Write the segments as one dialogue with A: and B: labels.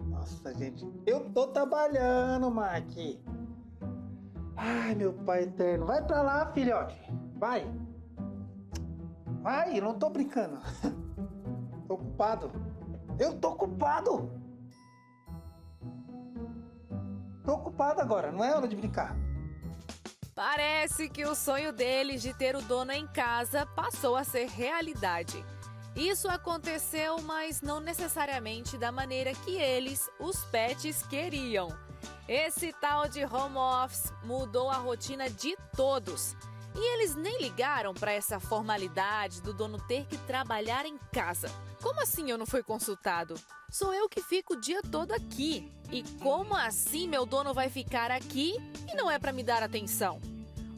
A: Nossa, gente, eu tô trabalhando, Mac. Ai, meu pai eterno. Vai pra lá, filhote. Vai. Vai, eu não tô brincando. Tô ocupado. Eu tô ocupado. Tô ocupado agora, não é hora de brincar.
B: Parece que o sonho deles de ter o dono em casa passou a ser realidade. Isso aconteceu, mas não necessariamente da maneira que eles, os pets, queriam. Esse tal de home office mudou a rotina de todos. E eles nem ligaram para essa formalidade do dono ter que trabalhar em casa. Como assim eu não fui consultado? Sou eu que fico o dia todo aqui. E como assim meu dono vai ficar aqui e não é para me dar atenção?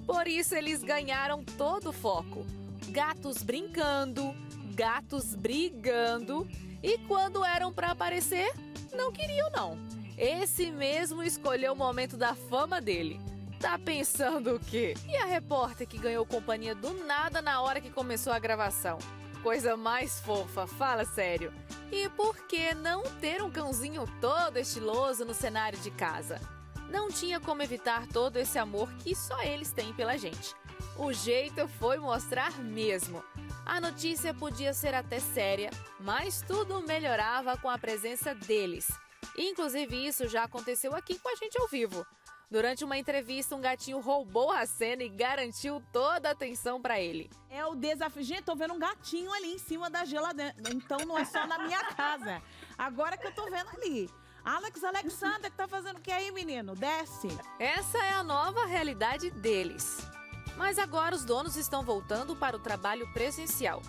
B: Por isso eles ganharam todo o foco. Gatos brincando, gatos brigando. E quando eram para aparecer, não queriam não. Esse mesmo escolheu o momento da fama dele. Tá pensando o quê? E a repórter que ganhou companhia do nada na hora que começou a gravação? Coisa mais fofa, fala sério. E por que não ter um cãozinho todo estiloso no cenário de casa? Não tinha como evitar todo esse amor que só eles têm pela gente. O jeito foi mostrar mesmo. A notícia podia ser até séria, mas tudo melhorava com a presença deles. Inclusive isso já aconteceu aqui com a gente ao vivo. Durante uma entrevista, um gatinho roubou a cena e garantiu toda a atenção para ele.
C: É o desafio. Gente, tô vendo um gatinho ali em cima da geladeira. Então não é só na minha casa. Agora que eu tô vendo ali. Alex Alexander, que tá fazendo o que aí, menino? Desce.
B: Essa é a nova realidade deles. Mas agora os donos estão voltando para o trabalho presencial.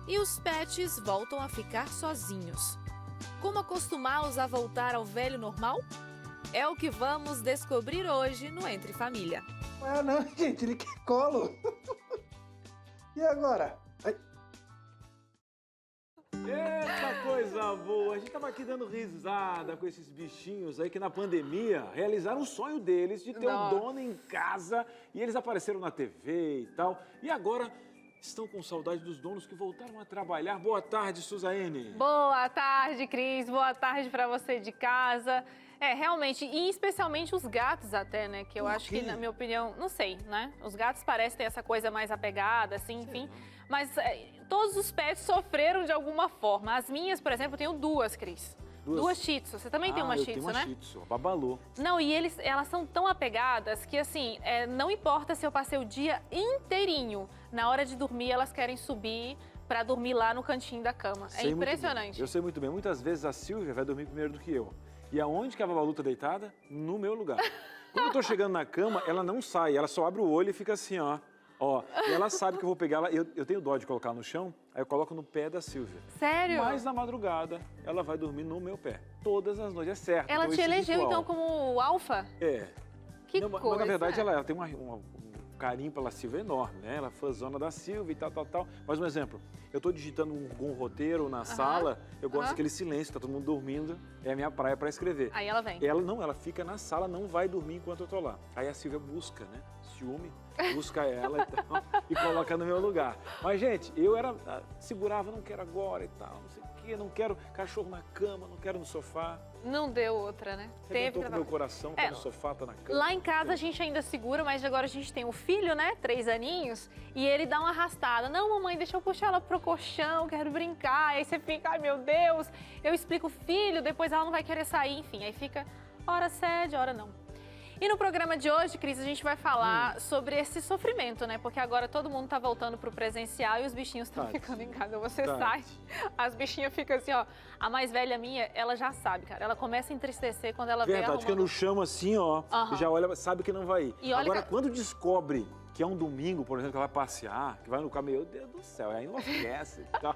B: E os pets voltam a ficar sozinhos. Como acostumá-los a voltar ao velho normal? É o que vamos descobrir hoje no Entre Família.
A: Ah, não, gente, ele quer colo. E agora? Ai.
D: Eita coisa boa! A gente tava aqui dando risada com esses bichinhos aí que na pandemia realizaram o sonho deles de ter um dono em casa e eles apareceram na TV e tal. E agora estão com saudade dos donos que voltaram a trabalhar. Boa tarde, Suzaine.
E: Boa tarde, Cris. Boa tarde para você de casa. Realmente, e especialmente os gatos até, né? Que eu acho que, na minha opinião, não sei, né? Os gatos parecem ter essa coisa mais apegada, assim, enfim. Mas todos os pets sofreram de alguma forma. As minhas, por exemplo, eu tenho duas, Cris. Duas Shih Tzu. Você também tem uma Shih Tzu, né?
D: Eu tenho uma Shih Tzu, a Babalu.
E: Não, e elas são tão apegadas que, assim, não importa se eu passei o dia inteirinho, na hora de dormir, elas querem subir para dormir lá no cantinho da cama. É impressionante.
D: Eu sei muito bem. Muitas vezes a Silvia vai dormir primeiro do que eu. E aonde que a Babalu tá deitada? No meu lugar. Quando eu tô chegando na cama, ela não sai, ela só abre o olho e fica assim, ó. E ela sabe que eu vou pegar ela, eu tenho dó de colocar no chão, aí eu coloco no pé da Silvia.
E: Sério?
D: Mas na madrugada, ela vai dormir no meu pé. Todas as noites, é certo.
E: Ela te elegeu, então, como alfa?
D: É.
E: Que coisa.
D: Mas, na verdade, ela tem um carinho pela Silvia enorme, né? Ela foi zona da Silvia e tal. Mas um exemplo, eu tô digitando um roteiro na sala, eu gosto daquele silêncio, tá todo mundo dormindo, é a minha praia para escrever.
E: Aí ela vem.
D: Ela fica na sala, não vai dormir enquanto eu tô lá. Aí a Silvia busca, né? Ciúme, busca ela e tal, e coloca no meu lugar. Mas, gente, eu segurava, não quero agora e tal, não sei o quê, não quero cachorro na cama, não quero no sofá.
E: Não deu outra, né?
D: Teve que meu coração, tá no sofá, tá na cama.
E: Lá em casa a gente ainda segura, mas agora a gente tem o filho, né? 3 aninhos, e ele dá uma arrastada. Não, mamãe, deixa eu puxar ela pro colchão, quero brincar. Aí você fica, ai meu Deus, eu explico, filho, depois ela não vai querer sair, enfim. Aí fica, hora cede, hora não. E no programa de hoje, Cris, a gente vai falar sobre esse sofrimento, né? Porque agora todo mundo tá voltando pro presencial e os bichinhos estão ficando em casa. Você sai, as bichinhas ficam assim, ó. A mais velha minha, ela já sabe, cara. Ela começa a entristecer quando ela vê arrumando.
D: Verdade, que no chão assim, ó, já olha, sabe que não vai ir.
E: E olha
D: agora, quando descobre que é um domingo, por exemplo, que ela vai passear, que vai no carro, meu Deus do céu, aí enlouquece e tal.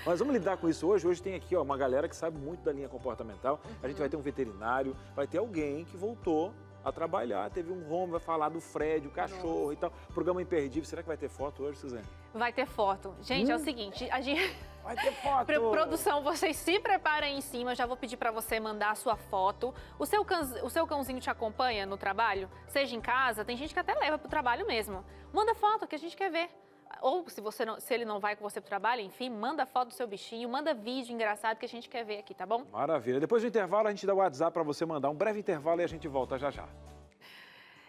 D: Mas vamos lidar com isso hoje. Hoje tem aqui, ó, uma galera que sabe muito da linha comportamental. A gente vai ter um veterinário, vai ter alguém que voltou a trabalhar, teve um home, vai falar do Fred, o cachorro e tal. Programa imperdível. Será que vai ter foto hoje, Suzane?
E: Vai ter foto. Gente, é o seguinte, a gente...
D: Vai ter foto!
E: Produção, vocês se preparem em cima, eu já vou pedir para você mandar a sua foto. O seu cãozinho te acompanha no trabalho? Seja em casa, tem gente que até leva pro trabalho mesmo. Manda foto que a gente quer ver. ou se ele não vai com você pro trabalho, enfim, manda foto do seu bichinho, manda vídeo engraçado que a gente quer ver aqui, tá bom?
D: Maravilha. Depois do intervalo, a gente dá o WhatsApp para você mandar um breve intervalo e a gente volta já já.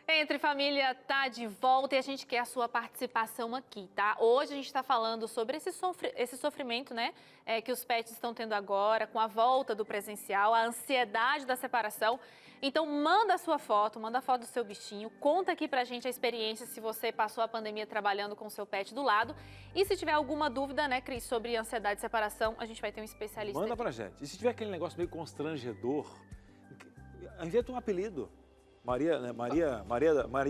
E: Entre Família tá de volta e a gente quer a sua participação aqui, tá? Hoje a gente está falando sobre esse sofrimento, né, que os pets estão tendo agora, com a volta do presencial, a ansiedade da separação. Então, manda a sua foto, manda a foto do seu bichinho, conta aqui pra gente a experiência, se você passou a pandemia trabalhando com o seu pet do lado. E se tiver alguma dúvida, né, Cris, sobre ansiedade de separação, a gente vai ter um especialista
D: Manda
E: aqui.
D: pra gente. E se tiver aquele negócio meio constrangedor, inventa um apelido. Maria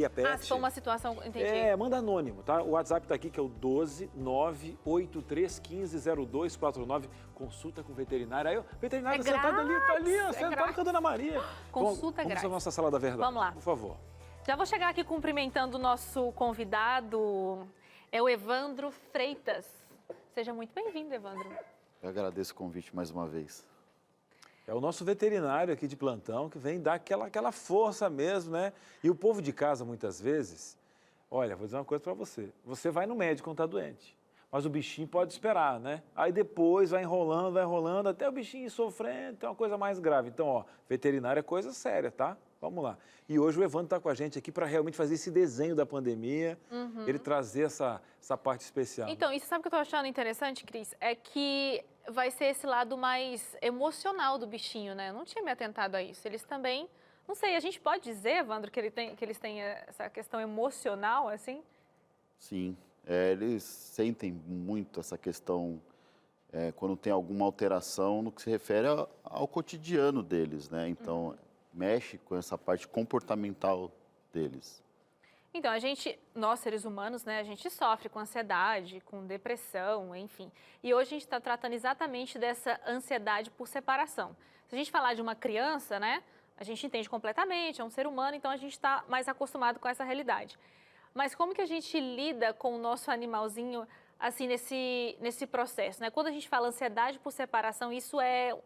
D: Pet.
E: Ah, se for uma situação, entendi.
D: Manda anônimo, tá? O WhatsApp tá aqui, que é o 12 983150249. Consulta com o veterinário. Aí o veterinário
E: É
D: sentado ali, tá ali, ó, sentado
E: grátis.
D: com a Dona Maria.
E: Consulta
D: Vamos
E: grátis.
D: à nossa sala da verdade.
E: Vamos lá.
D: Por favor.
E: Já vou chegar aqui cumprimentando o nosso convidado, é o Evandro Freitas. Seja muito bem-vindo, Evandro.
F: Eu agradeço o convite mais uma vez.
D: É o nosso veterinário aqui de plantão que vem dar aquela força mesmo, né? E o povo de casa, muitas vezes, olha, vou dizer uma coisa para você. Você vai no médico quando está doente, mas o bichinho pode esperar, né? Aí depois vai enrolando, até o bichinho ir sofrendo, tem uma coisa mais grave. Então, ó, veterinário é coisa séria, tá? Vamos lá. E hoje o Evandro está com a gente aqui para realmente fazer esse desenho da pandemia, ele trazer essa parte especial.
E: Então, e você sabe o que eu tô achando interessante, Cris? É que vai ser esse lado mais emocional do bichinho, né? Eu não tinha me atentado a isso. Eles também, não sei, a gente pode dizer, Evandro, que eles têm essa questão emocional, assim?
F: Sim, eles sentem muito essa questão quando tem alguma alteração no que se refere ao cotidiano deles, né? Então, mexe com essa parte comportamental deles.
E: Então, nós seres humanos, né, a gente sofre com ansiedade, com depressão, enfim. E hoje a gente está tratando exatamente dessa ansiedade por separação. Se a gente falar de uma criança, né, a gente entende completamente, é um ser humano, então a gente está mais acostumado com essa realidade. Mas como que a gente lida com o nosso animalzinho, assim, nesse processo, né? Quando a gente fala ansiedade por separação, isso é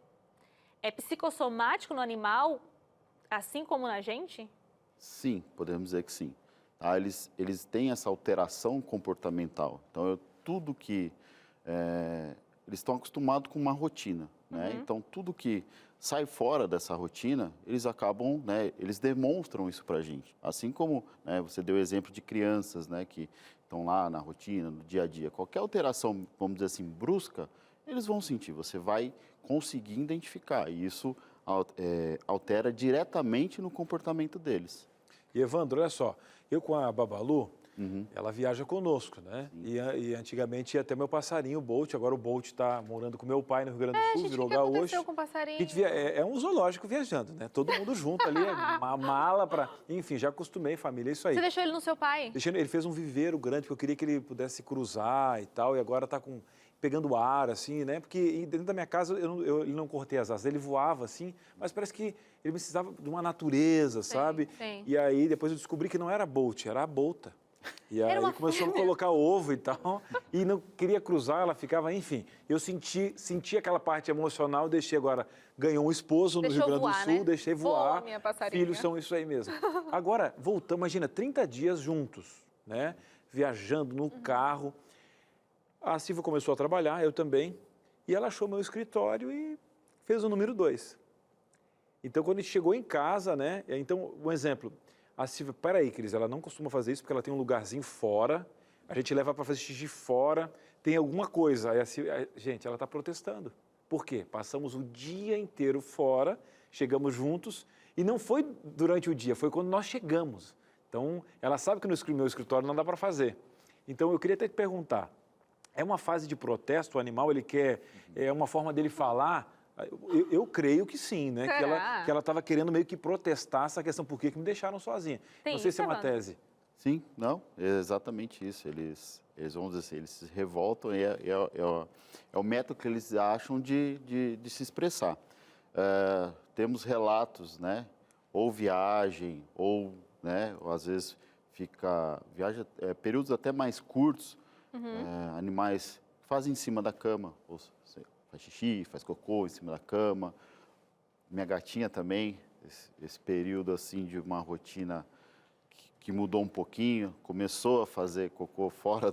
E: psicossomático no animal, assim como na gente?
F: Sim, podemos dizer que sim. Tá? Eles têm essa alteração comportamental. Então, tudo que... eles estão acostumados com uma rotina, né? Então, tudo que sai fora dessa rotina, eles acabam, né? Eles demonstram isso para a gente. Assim como, né, você deu o exemplo de crianças, né, que estão lá na rotina, no dia a dia. Qualquer alteração, vamos dizer assim, brusca, eles vão sentir. Você vai conseguir identificar. E isso altera diretamente no comportamento deles.
D: E Evandro, olha só, eu com a Babalu, ela viaja conosco, né? E antigamente ia até meu passarinho, o Bolt, agora o Bolt está morando com meu pai no Rio Grande do Sul, virou gaúcho.
E: O que aconteceu com o passarinho?
D: É um zoológico viajando, né? Todo mundo junto ali, uma mala para... Enfim, já acostumei, família, é isso aí.
E: Você deixou ele no seu pai?
D: Ele fez um viveiro grande, porque eu queria que ele pudesse cruzar e tal, e agora está pegando ar, assim, né? Porque dentro da minha casa ele não cortei as asas, ele voava, assim, mas parece que ele precisava de uma natureza, sabe?
E: Sim.
D: E aí depois eu descobri que não era Bolt, era a Bolta. E aí começou a colocar ovo e tal, e não queria cruzar, ela ficava, enfim. Eu senti aquela parte emocional, deixei agora, ganhou um esposo no Rio Grande do Sul, né? Deixei voar.
E: Boa, minha passarinha.
D: Filhos são isso aí mesmo. Agora, voltamos, imagina, 30 dias juntos, né? Viajando no carro. A Silvia começou a trabalhar, eu também, e ela achou meu escritório e fez o número 2. Então, quando a gente chegou em casa, né? Então, um exemplo, a Silvia, peraí, Cris, ela não costuma fazer isso porque ela tem um lugarzinho fora, a gente leva para fazer xixi fora, tem alguma coisa. Aí a Silvia, gente, ela está protestando. Por quê? Passamos o dia inteiro fora, chegamos juntos, e não foi durante o dia, foi quando nós chegamos. Então, ela sabe que no meu escritório não dá para fazer. Então, eu queria até te perguntar, é uma fase de protesto, o animal, ele quer, é uma forma dele falar? Eu creio que sim, né? Que ela estava querendo meio que protestar essa questão, por que me deixaram sozinha? Não sei se é uma tese.
F: Sim, não, é exatamente isso. Eles vão dizer assim, eles se revoltam e é o método que eles acham de se expressar. Temos relatos, né? Ou viagem, ou, né? Ou às vezes viaja períodos até mais curtos, animais que fazem em cima da cama, ou faz xixi, faz cocô em cima da cama. Minha gatinha também, esse período assim de uma rotina que mudou um pouquinho, começou a fazer cocô fora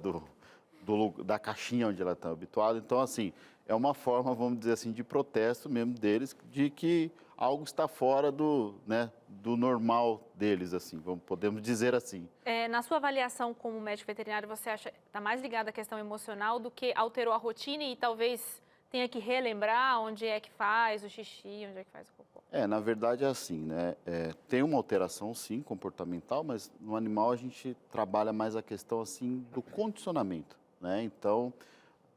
F: da caixinha onde ela está habituada. Então, assim, é uma forma, vamos dizer assim, de protesto mesmo deles, de que algo está fora do normal deles, assim, podemos dizer assim.
E: Na sua avaliação como médico veterinário, você acha que está mais ligado à questão emocional do que alterou a rotina e talvez tenha que relembrar onde é que faz o xixi, onde é que faz o cocô?
F: Na verdade é assim, né? Tem uma alteração, sim, comportamental, mas no animal a gente trabalha mais a questão, assim, do condicionamento, né? Então,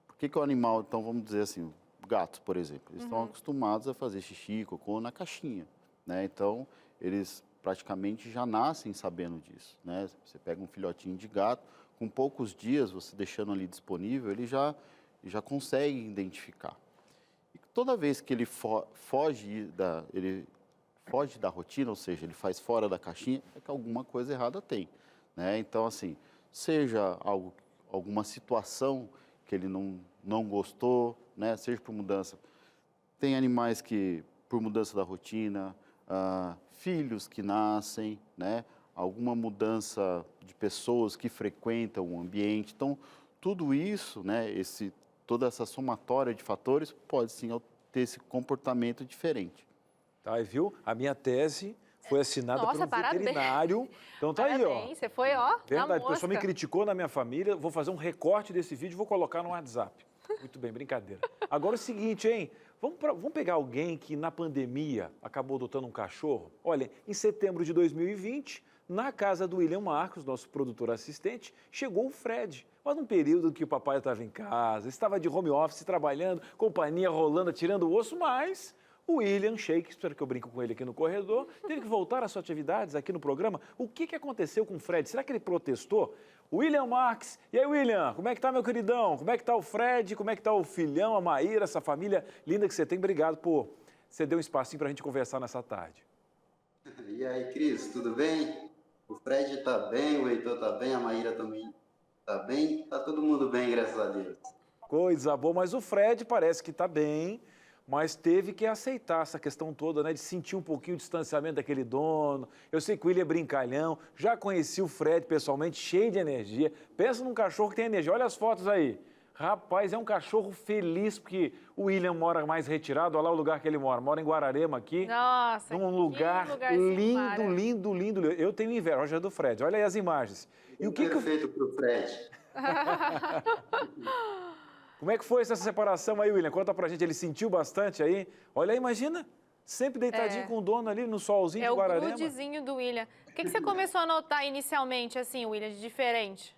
F: por que o animal, então, vamos dizer assim, gatos, por exemplo, eles estão acostumados a fazer xixi, cocô na caixinha, né? Então, eles praticamente já nascem sabendo disso, né? Você pega um filhotinho de gato, com poucos dias, você deixando ali disponível, ele já consegue identificar. E toda vez que ele foge da rotina, ou seja, ele faz fora da caixinha, é que alguma coisa errada tem, né? Então, assim, seja alguma situação que ele não gostou, né? Seja por mudança. Tem animais que, por mudança da rotina, filhos que nascem, né? Alguma mudança de pessoas que frequentam o ambiente. Então, tudo isso, né? Toda essa somatória de fatores pode sim ter esse comportamento diferente.
D: Tá, e viu? A minha tese foi assinada por um
E: parabéns.
D: veterinário. Então tá aí, ó.
E: Parabéns, você foi, ó,
D: Verdade,
E: na
D: o pessoal me
E: mosca.
D: criticou na minha família. Vou fazer um recorte desse vídeo e vou colocar no WhatsApp. Muito bem, brincadeira. Agora é o seguinte, hein? Vamos pegar alguém que na pandemia acabou adotando um cachorro. Olha, em setembro de 2020, na casa do William Marcos, nosso produtor assistente, chegou o Fred. Mas num período que o papai estava em casa, estava de home office, trabalhando, companhia rolando, tirando o osso, mas o William Shakespeare, que eu brinco com ele aqui no corredor, teve que voltar às suas atividades aqui no programa. O que aconteceu com o Fred? Será que ele protestou? William Marques, e aí, William, como é que tá, meu queridão? Como é que tá o Fred? Como é que tá o filhão, a Maíra, essa família linda que você tem? Obrigado por ceder um espacinho para a gente conversar nessa tarde.
G: E aí, Cris, tudo bem? O Fred tá bem, o Heitor tá bem, a Maíra também tá bem, tá todo mundo bem, graças a Deus.
D: Coisa boa, mas o Fred parece que tá bem, mas teve que aceitar essa questão toda, né, de sentir um pouquinho o distanciamento daquele dono. Eu sei que o William é brincalhão, já conheci o Fred pessoalmente, cheio de energia. Pensa num cachorro que tem energia, olha as fotos aí. Rapaz, é um cachorro feliz, porque o William mora mais retirado, olha lá o lugar que ele mora em Guararema aqui.
E: Nossa,
D: num lugar lindo,
E: para.
D: lindo, lindo. Eu tenho inveja do Fred, olha aí as imagens. E o que
G: Perfeito pro Fred.
D: Como é que foi essa separação aí, William? Conta pra gente, ele sentiu bastante aí? Olha aí, imagina, sempre deitadinho com o dono ali no solzinho de Guararema.
E: É o grudezinho do William. O que você começou a notar inicialmente, assim, William, de diferente?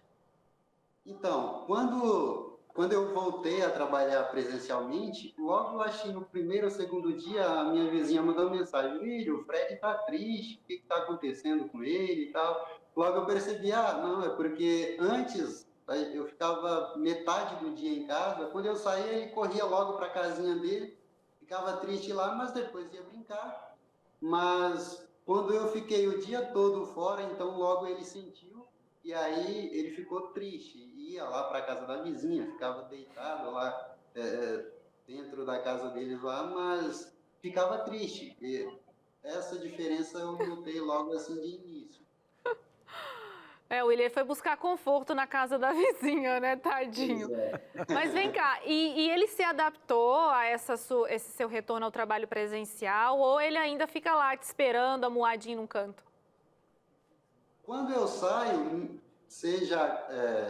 G: Então, quando eu voltei a trabalhar presencialmente, logo eu achei no primeiro ou segundo dia, a minha vizinha mandou mensagem: William, o Fred tá triste, o que tá acontecendo com ele e tal. Logo eu percebi, não, é porque antes eu ficava metade do dia em casa, quando eu saía ele corria logo para a casinha dele, ficava triste lá, mas depois ia brincar. Mas quando eu fiquei o dia todo fora, então logo ele sentiu, e aí ele ficou triste, ia lá para a casa da vizinha, ficava deitado lá dentro da casa deles lá, mas ficava triste. E essa diferença eu notei logo assim de início.
E: O William foi buscar conforto na casa da vizinha, né, tadinho. Mas vem cá, e ele se adaptou a esse seu retorno ao trabalho presencial ou ele ainda fica lá te esperando, amuadinho num canto?
G: Quando eu saio, seja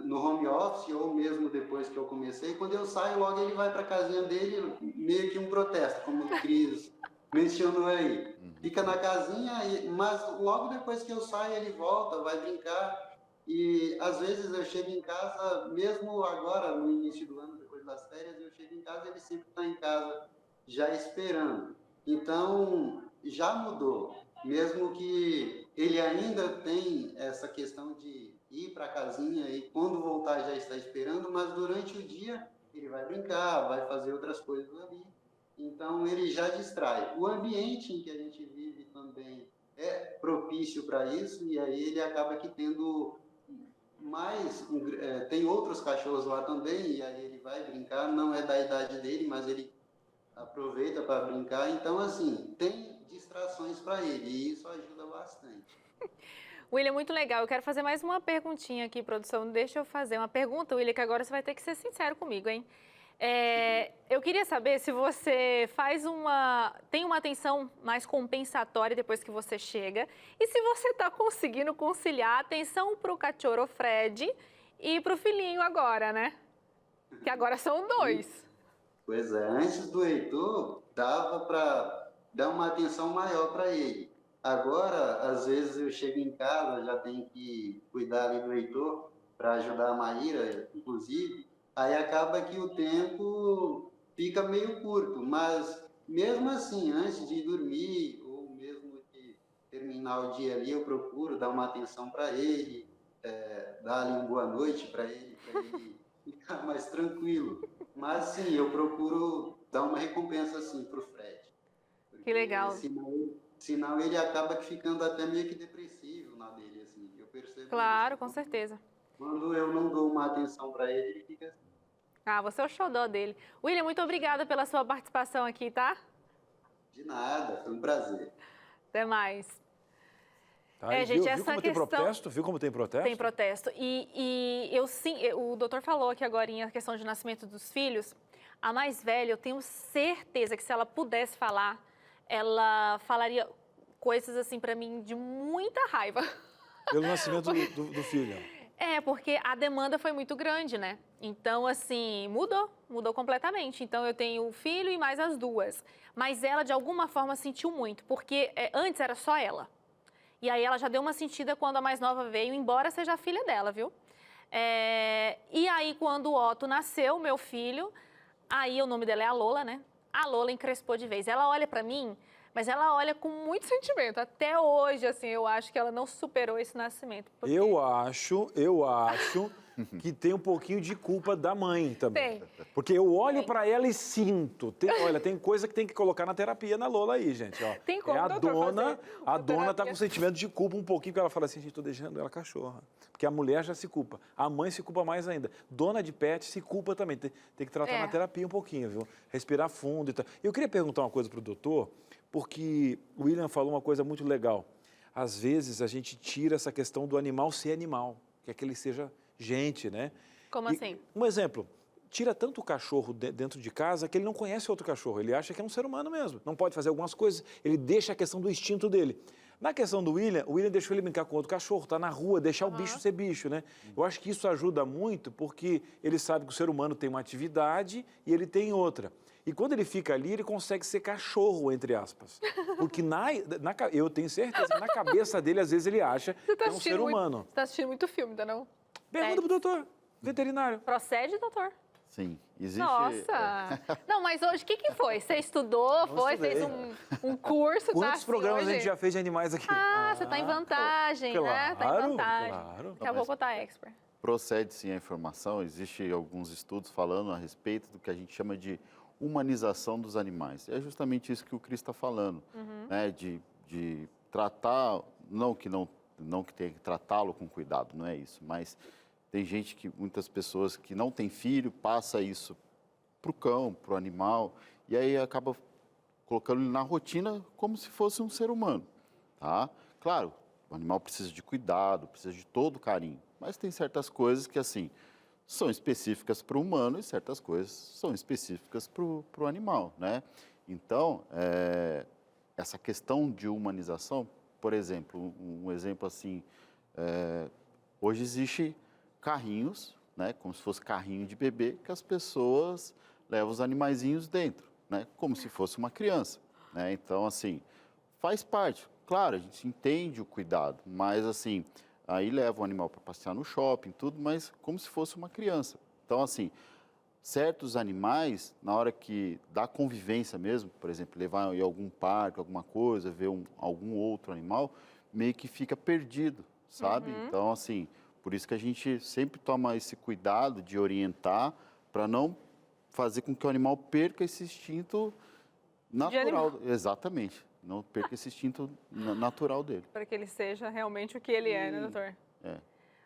G: no home office ou mesmo depois que eu comecei, quando eu saio, logo ele vai para a casinha dele, meio que um protesto, como o Cris mencionou aí. Fica na casinha, mas logo depois que eu saio ele volta, vai brincar. E às vezes eu chego em casa, mesmo agora no início do ano, depois das férias, eu chego em casa e ele sempre está em casa já esperando. Então já mudou, mesmo que ele ainda tem essa questão de ir para a casinha e quando voltar já está esperando, mas durante o dia ele vai brincar, vai fazer outras coisas ali. Então, ele já distrai. O ambiente em que a gente vive também é propício para isso, e aí ele acaba que tendo mais... tem outros cachorros lá também, e aí ele vai brincar, não é da idade dele, mas ele aproveita para brincar. Então, assim, tem distrações para ele, e isso ajuda bastante.
E: William, muito legal. Eu quero fazer mais uma perguntinha aqui, produção. Deixa eu fazer uma pergunta, William, que agora você vai ter que ser sincero comigo, hein? Eu queria saber se você tem uma atenção mais compensatória depois que você chega e se você está conseguindo conciliar a atenção para o cachorro Fred e para o filhinho agora, né? Que agora são 2.
G: Pois é, antes do Heitor, dava para dar uma atenção maior para ele. Agora, às vezes eu chego em casa, já tenho que cuidar ali do Heitor para ajudar a Maíra, inclusive, aí acaba que o tempo fica meio curto, mas mesmo assim, antes de dormir ou mesmo de terminar o dia ali, eu procuro dar uma atenção para ele, dar ali uma boa noite para ele ficar mais tranquilo. Mas sim, eu procuro dar uma recompensa assim para o Fred.
E: Que legal.
G: Senão ele acaba ficando até meio que depressivo na dele, assim. Eu percebo.
E: Claro,
G: isso.
E: com certeza.
G: Quando eu não dou uma atenção para ele, ele fica assim.
E: Ah, você é o xodó dele. William, muito obrigada pela sua participação aqui, tá?
G: De nada, foi um prazer.
E: Até mais.
D: Tá,
E: gente,
D: viu
E: essa
D: como
E: questão...
D: tem protesto? Viu como tem protesto?
E: Tem protesto. O doutor falou aqui agora em a questão de nascimento dos filhos. A mais velha, eu tenho certeza que se ela pudesse falar, ela falaria coisas assim pra mim de muita raiva.
D: Pelo nascimento do filho.
E: Porque a demanda foi muito grande, né? Então, assim, mudou completamente. Então, eu tenho o filho e mais as 2. Mas ela, de alguma forma, sentiu muito, porque antes era só ela. E aí ela já deu uma sentida quando a mais nova veio, embora seja a filha dela, viu? E aí, quando o Otto nasceu, meu filho, aí o nome dela é a Lola, né? A Lola encrespou de vez. Ela olha pra mim, mas ela olha com muito sentimento. Até hoje, assim, eu acho que ela não superou esse nascimento. Porque...
D: Eu acho que tem um pouquinho de culpa da mãe também.
E: Tem.
D: Porque eu olho pra ela e sinto. Olha, tem coisa que tem que colocar na terapia na Lola aí, gente. Ó.
E: Tem como,
D: a
E: doutor,
D: dona,
E: fazer
D: a
E: uma
D: dona tá
E: terapia?
D: com sentimento de culpa um pouquinho, porque ela fala assim, gente, tô deixando ela cachorra. Porque a mulher já se culpa. A mãe se culpa mais ainda. Dona de pet se culpa também. Tem que tratar na terapia um pouquinho, viu? Respirar fundo e tal. Eu queria perguntar uma coisa pro doutor, porque o William falou uma coisa muito legal. Às vezes a gente tira essa questão do animal ser animal, que é que ele seja gente, né?
E: Como assim?
D: Um exemplo, tira tanto o cachorro dentro de casa que ele não conhece outro cachorro, ele acha que é um ser humano mesmo, não pode fazer algumas coisas, ele deixa a questão do instinto dele. Na questão do William, o William deixou ele brincar com outro cachorro, tá na rua, deixar o bicho ser bicho, né? Eu acho que isso ajuda muito porque ele sabe que o ser humano tem uma atividade e ele tem outra. E quando ele fica ali, ele consegue ser cachorro, entre aspas. Porque eu tenho certeza que na cabeça dele, às vezes, ele acha que é um ser humano.
E: Você tá assistindo muito filme, tá não?
D: Pergunta pro doutor, veterinário.
E: Procede, doutor?
F: Sim, existe...
E: Nossa! Não, mas hoje, o que foi? Você estudou, fez um curso,
D: Quantos programas
E: hoje?
D: a gente já fez de animais aqui?
E: Você tá em vantagem, né? Tá em vantagem.
D: Claro.
E: Daqui a pouco tá expert.
F: Procede sim a informação, existem alguns estudos falando a respeito do que a gente chama de humanização dos animais. É justamente isso que o Cris está falando, né? De tratar, não que tenha que tratá-lo com cuidado, não é isso, mas tem muitas pessoas que não têm filho, passa isso para o cão, para o animal, e aí acaba colocando ele na rotina como se fosse um ser humano, tá? Claro, o animal precisa de cuidado, precisa de todo carinho, mas tem certas coisas que, assim, são específicas para o humano e certas coisas são específicas para o animal, né? Então, essa questão de humanização, por exemplo, um exemplo assim, hoje existe carrinhos, né, como se fosse carrinho de bebê, que as pessoas levam os animaizinhos dentro, né, como se fosse uma criança, né? Então, assim, faz parte. Claro, a gente entende o cuidado, mas assim, aí leva o animal para passear no shopping, tudo, mas como se fosse uma criança. Então, assim, certos animais, na hora que dá convivência mesmo, por exemplo, levar em algum parque, alguma coisa, ver algum outro animal, meio que fica perdido, sabe? Então, assim, por isso que a gente sempre toma esse cuidado de orientar para não fazer com que o animal perca esse instinto natural. Exatamente. Não perca esse instinto natural dele.
E: Para que ele seja realmente o que ele é, né, doutor?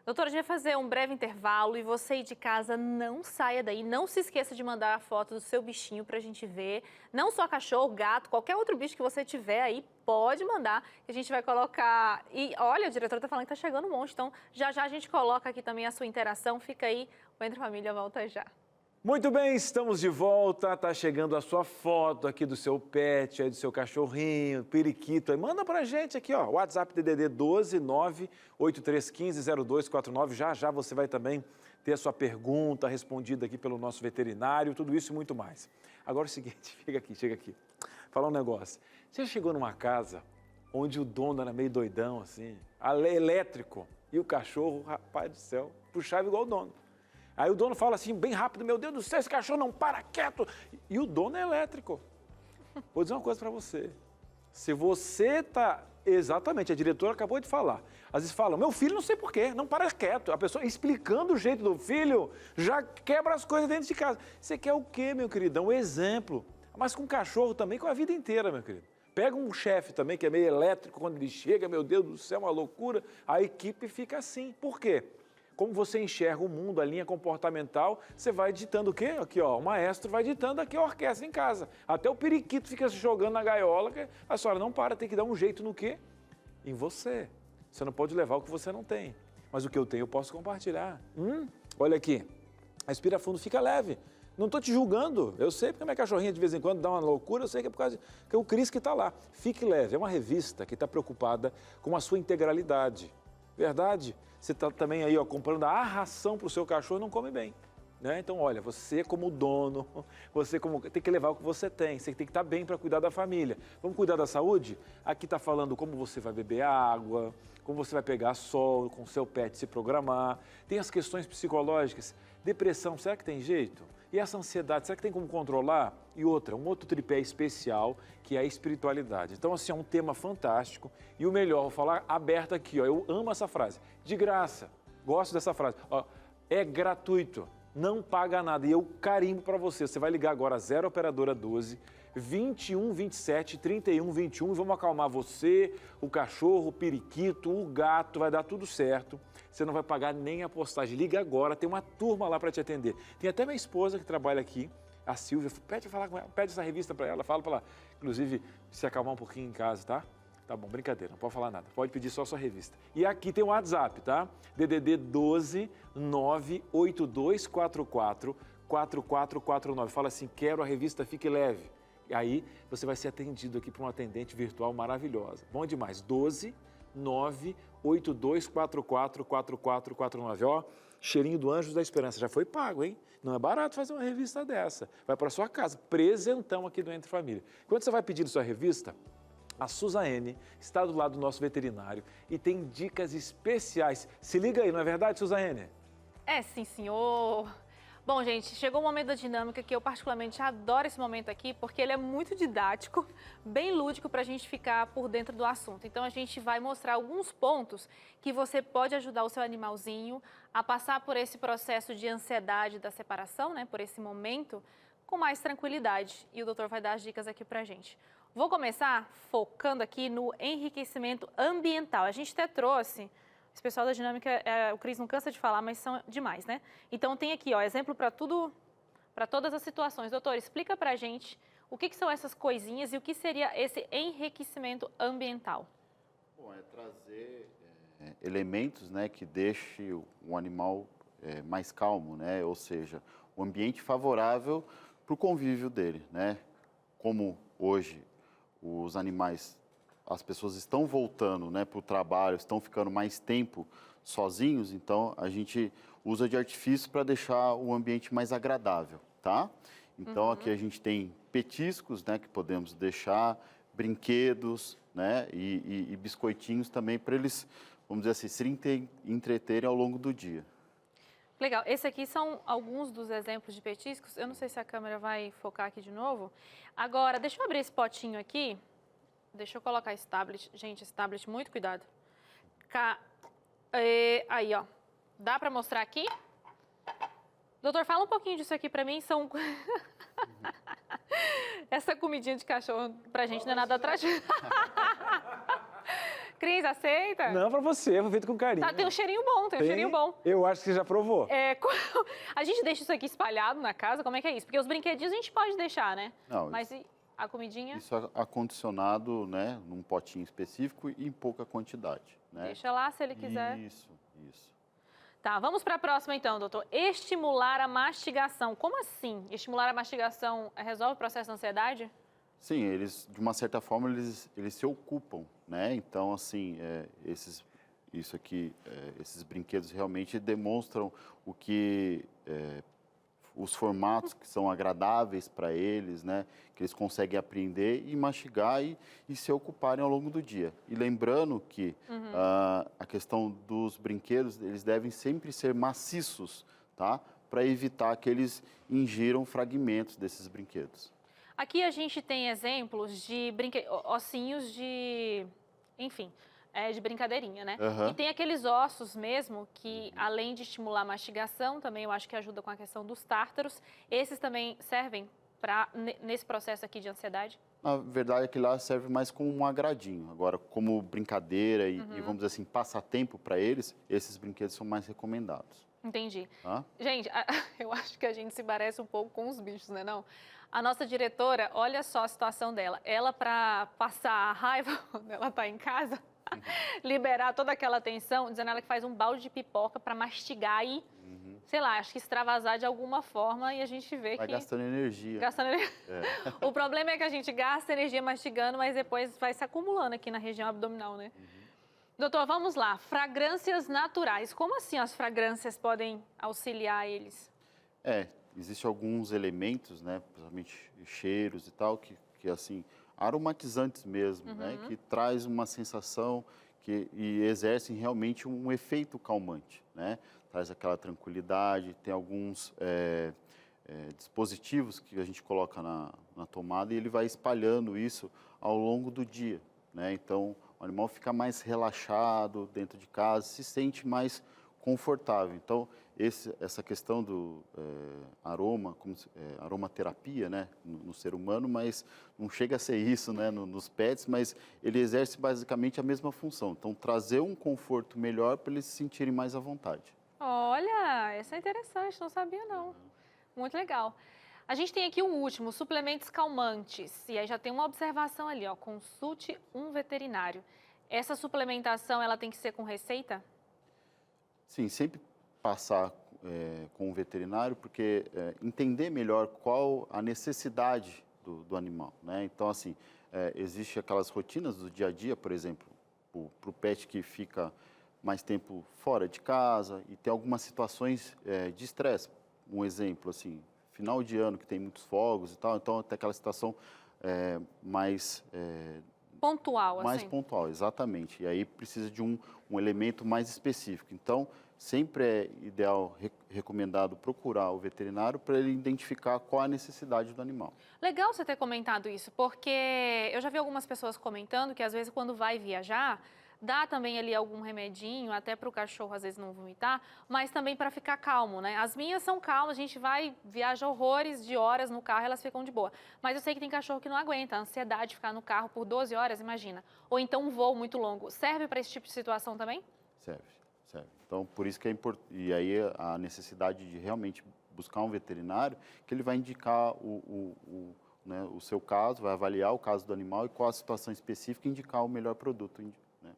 E: Doutora, a gente vai fazer um breve intervalo e você aí de casa não saia daí. Não se esqueça de mandar a foto do seu bichinho pra gente ver. Não só cachorro, gato, qualquer outro bicho que você tiver aí, pode mandar. Que a gente vai colocar... E olha, a diretora tá falando que tá chegando um monte. Então, já já a gente coloca aqui também a sua interação. Fica aí, o Entre Família volta já.
D: Muito bem, estamos de volta. Tá chegando a sua foto aqui do seu pet, aí do seu cachorrinho, periquito. Aí manda pra gente aqui, ó, WhatsApp DDD 12 98315 0249. Já já você vai também ter a sua pergunta respondida aqui pelo nosso veterinário, tudo isso e muito mais. Agora é o seguinte, chega aqui. Falar um negócio. Você já chegou numa casa onde o dono era meio doidão, assim, elétrico, e o cachorro, rapaz do céu, puxava igual o dono. Aí o dono fala assim, bem rápido, meu Deus do céu, esse cachorro não para quieto. E o dono é elétrico. Vou dizer uma coisa para você. Se você tá... Exatamente, a diretora acabou de falar. Às vezes falam, meu filho não sei porquê, não para quieto. A pessoa explicando o jeito do filho, já quebra as coisas dentro de casa. Você quer o quê, meu queridão? Um exemplo. Mas com cachorro também, com a vida inteira, meu querido. Pega um chefe também, que é meio elétrico, quando ele chega, meu Deus do céu, uma loucura. A equipe fica assim. Por quê? Como você enxerga o mundo, a linha comportamental, você vai ditando o quê? Aqui, ó, o maestro vai ditando aqui a orquestra em casa. Até o periquito fica se jogando na gaiola, que a senhora não para, tem que dar um jeito no quê? Em você. Você não pode levar o que você não tem. Mas o que eu tenho eu posso compartilhar. Olha aqui, respira fundo, fica leve. Não estou te julgando, eu sei porque a minha cachorrinha de vez em quando dá uma loucura, eu sei que é por causa que é o Cris que está lá. Fique leve, é uma revista que está preocupada com a sua integralidade. Verdade? Você está também aí, ó, comprando a ração para o seu cachorro, não come bem. Né? Então, olha, você como dono, você como tem que levar o que você tem que estar bem para cuidar da família. Vamos cuidar da saúde? Aqui está falando como você vai beber água, como você vai pegar sol, com o seu pet se programar. Tem as questões psicológicas. Depressão, será que tem jeito? E essa ansiedade, será que tem como controlar? E outra, um outro tripé especial, que é a espiritualidade. Então, assim, é um tema fantástico. E o melhor, vou falar aberto aqui, ó, eu amo essa frase. De graça, gosto dessa frase. Ó, é gratuito, não paga nada. E eu carimbo para você. Você vai ligar agora 0 operadora 12 21 27 31 21 e vamos acalmar você, o cachorro, o periquito, o gato, vai dar tudo certo. Você não vai pagar nem a postagem. Liga agora, tem uma turma lá para te atender. Tem até minha esposa que trabalha aqui, a Silvia, pede falar com ela, pede essa revista para ela, fala para ela, inclusive, se acalmar um pouquinho em casa, tá? Tá bom, brincadeira, não pode falar nada. Pode pedir só a sua revista. E aqui tem o WhatsApp, tá? DDD 12 98244 4449. Fala assim, quero a revista Fique Leve. E aí você vai ser atendido aqui por uma atendente virtual maravilhosa. Bom demais. 12 98244 4449. Ó, cheirinho do Anjos da Esperança. Já foi pago, hein? Não é barato fazer uma revista dessa. Vai para sua casa. Presentão aqui do Entre Família. Quando você vai pedir sua revista, a Suzane está do lado do nosso veterinário e tem dicas especiais. Se liga aí, não é verdade, Suzane?
E: É sim, senhor. Bom, gente, chegou o momento da dinâmica que eu particularmente adoro esse momento aqui, porque ele é muito didático, bem lúdico para a gente ficar por dentro do assunto. Então, a gente vai mostrar alguns pontos que você pode ajudar o seu animalzinho a passar por esse processo de ansiedade da separação, né, por esse momento, com mais tranquilidade. E o doutor vai dar as dicas aqui para a gente. Vou começar focando aqui no enriquecimento ambiental. A gente até trouxe... Esse pessoal da dinâmica, o Cris não cansa de falar, mas são demais, né? Então tem aqui, ó, exemplo para tudo, para todas as situações. Doutor, explica pra gente o que são essas coisinhas e o que seria esse enriquecimento ambiental.
F: Bom, é trazer elementos, né, que deixe o animal mais calmo, né? Ou seja, um ambiente favorável para o convívio dele, né? Como hoje os animais... As pessoas estão voltando, né, para o trabalho, estão ficando mais tempo sozinhos, então a gente usa de artifício para deixar o ambiente mais agradável, tá? Então aqui a gente tem petiscos, né, que podemos deixar, brinquedos, né, e biscoitinhos também para eles, vamos dizer assim, se entreterem ao longo do dia.
E: Legal. Esse aqui são alguns dos exemplos de petiscos. Eu não sei se a câmera vai focar aqui de novo. Agora, deixa eu abrir esse potinho aqui. Deixa eu colocar esse tablet. Gente, esse tablet, muito cuidado. Aí, ó. Dá pra mostrar aqui? Doutor, fala um pouquinho disso aqui pra mim. São... Essa comidinha de cachorro pra gente não é nada atrativo. Cris, aceita?
D: Não, pra você, foi feito com carinho.
E: Tá, tem um cheirinho bom, tem um cheirinho bom.
D: Eu acho que você já provou.
E: A gente deixa isso aqui espalhado na casa, como é que é isso? Porque os brinquedinhos a gente pode deixar, né?
F: Não,
E: Mas e a comidinha?
F: Isso é acondicionado, né, num potinho específico e em pouca quantidade, né?
E: Deixa lá se ele quiser.
F: Isso.
E: Tá, vamos para a próxima então, doutor. Estimular a mastigação. Como assim? Estimular a mastigação resolve o processo de ansiedade?
F: Sim, eles, de uma certa forma, eles se ocupam, né? Então, assim, esses brinquedos realmente demonstram o que os formatos que são agradáveis para eles, né? Que eles conseguem apreender e mastigar e se ocuparem ao longo do dia. E lembrando que a questão dos brinquedos, eles devem sempre ser maciços, tá? Para evitar que eles ingiram fragmentos desses brinquedos.
E: Aqui a gente tem exemplos de ossinhos de, enfim, de brincadeirinha, né?
F: Uhum.
E: E tem aqueles ossos mesmo que, além de estimular a mastigação, também eu acho que ajuda com a questão dos tártaros. Esses também servem nesse processo aqui de ansiedade?
F: Na verdade, aquilo lá serve mais como um agradinho. Agora, como brincadeira e vamos dizer assim, passatempo para eles, esses brinquedos são mais recomendados.
E: Entendi.
F: Tá?
E: Gente, eu acho que a gente se parece um pouco com os bichos, né não? A nossa diretora, olha só a situação dela. Ela, para passar a raiva quando ela está em casa, liberar toda aquela tensão, dizendo ela que faz um balde de pipoca para mastigar e, sei lá, acho que extravasar de alguma forma e a gente vê
F: Vai
E: que...
F: gastando energia.
E: O problema é que a gente gasta energia mastigando, mas depois vai se acumulando aqui na região abdominal, né? Doutor, vamos lá. Fragrâncias naturais. Como assim as fragrâncias podem auxiliar eles?
F: Existem alguns elementos, né, principalmente cheiros e tal, que assim, aromatizantes mesmo, né, que traz uma sensação e exercem realmente um efeito calmante, né? Traz aquela tranquilidade, tem alguns dispositivos que a gente coloca na tomada e ele vai espalhando isso ao longo do dia, né? Então, o animal fica mais relaxado dentro de casa, se sente mais confortável. Então, essa questão do aroma, aromaterapia, né, no ser humano, mas não chega a ser isso, né, nos pets, mas ele exerce basicamente a mesma função. Então, trazer um conforto melhor para eles se sentirem mais à vontade.
E: Olha, essa é interessante, não sabia não. Muito legal. A gente tem aqui o último, suplementos calmantes. E aí já tem uma observação ali, ó, consulte um veterinário. Essa suplementação, ela tem que ser com receita?
F: Sim, sempre passar com o veterinário, porque entender melhor qual a necessidade do animal, né? Então, assim, existe aquelas rotinas do dia a dia, por exemplo, para o pet que fica mais tempo fora de casa e tem algumas situações de estresse. Um exemplo, assim, final de ano que tem muitos fogos e tal, então tem aquela situação mais...
E: pontual,
F: mais
E: assim.
F: pontual, exatamente. E aí precisa de um elemento mais específico. Então, sempre é ideal, recomendado procurar o veterinário para ele identificar qual a necessidade do animal.
E: Legal você ter comentado isso, porque eu já vi algumas pessoas comentando que às vezes quando vai viajar, dá também ali algum remedinho, até para o cachorro às vezes não vomitar, mas também para ficar calmo, né? As minhas são calmas, a gente viaja horrores de horas no carro, elas ficam de boa. Mas eu sei que tem cachorro que não aguenta, a ansiedade de ficar no carro por 12 horas, imagina. Ou então um voo muito longo. Serve para esse tipo de situação também?
F: Serve. Então, por isso que é importante, e aí a necessidade de realmente buscar um veterinário, que ele vai indicar né, o seu caso, vai avaliar o caso do animal e qual a situação específica e indicar o melhor produto. Né?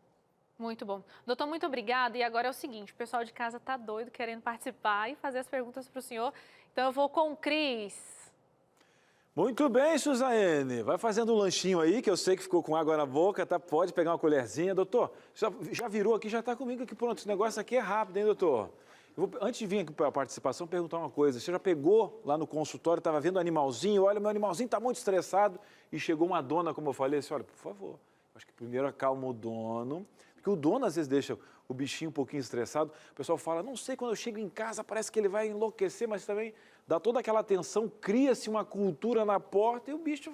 E: Muito bom. Doutor, muito obrigada. E agora é o seguinte, o pessoal de casa está doido querendo participar e fazer as perguntas para o senhor. Então, eu vou com o Cris.
D: Muito bem, Suzane. Vai fazendo um lanchinho aí, que eu sei que ficou com água na boca, tá? Pode pegar uma colherzinha. Doutor, já virou aqui, já está comigo aqui. Pronto, esse negócio aqui é rápido, hein, doutor? Antes de vir aqui para a participação, perguntar uma coisa. Você já pegou lá no consultório, estava vendo o animalzinho, olha, meu animalzinho está muito estressado, e chegou uma dona, como eu falei, assim, olha, por favor, acho que primeiro acalma o dono, porque o dono às vezes deixa o bichinho um pouquinho estressado. O pessoal fala, não sei, quando eu chego em casa parece que ele vai enlouquecer, mas também dá toda aquela atenção, cria-se uma cultura na porta e o bicho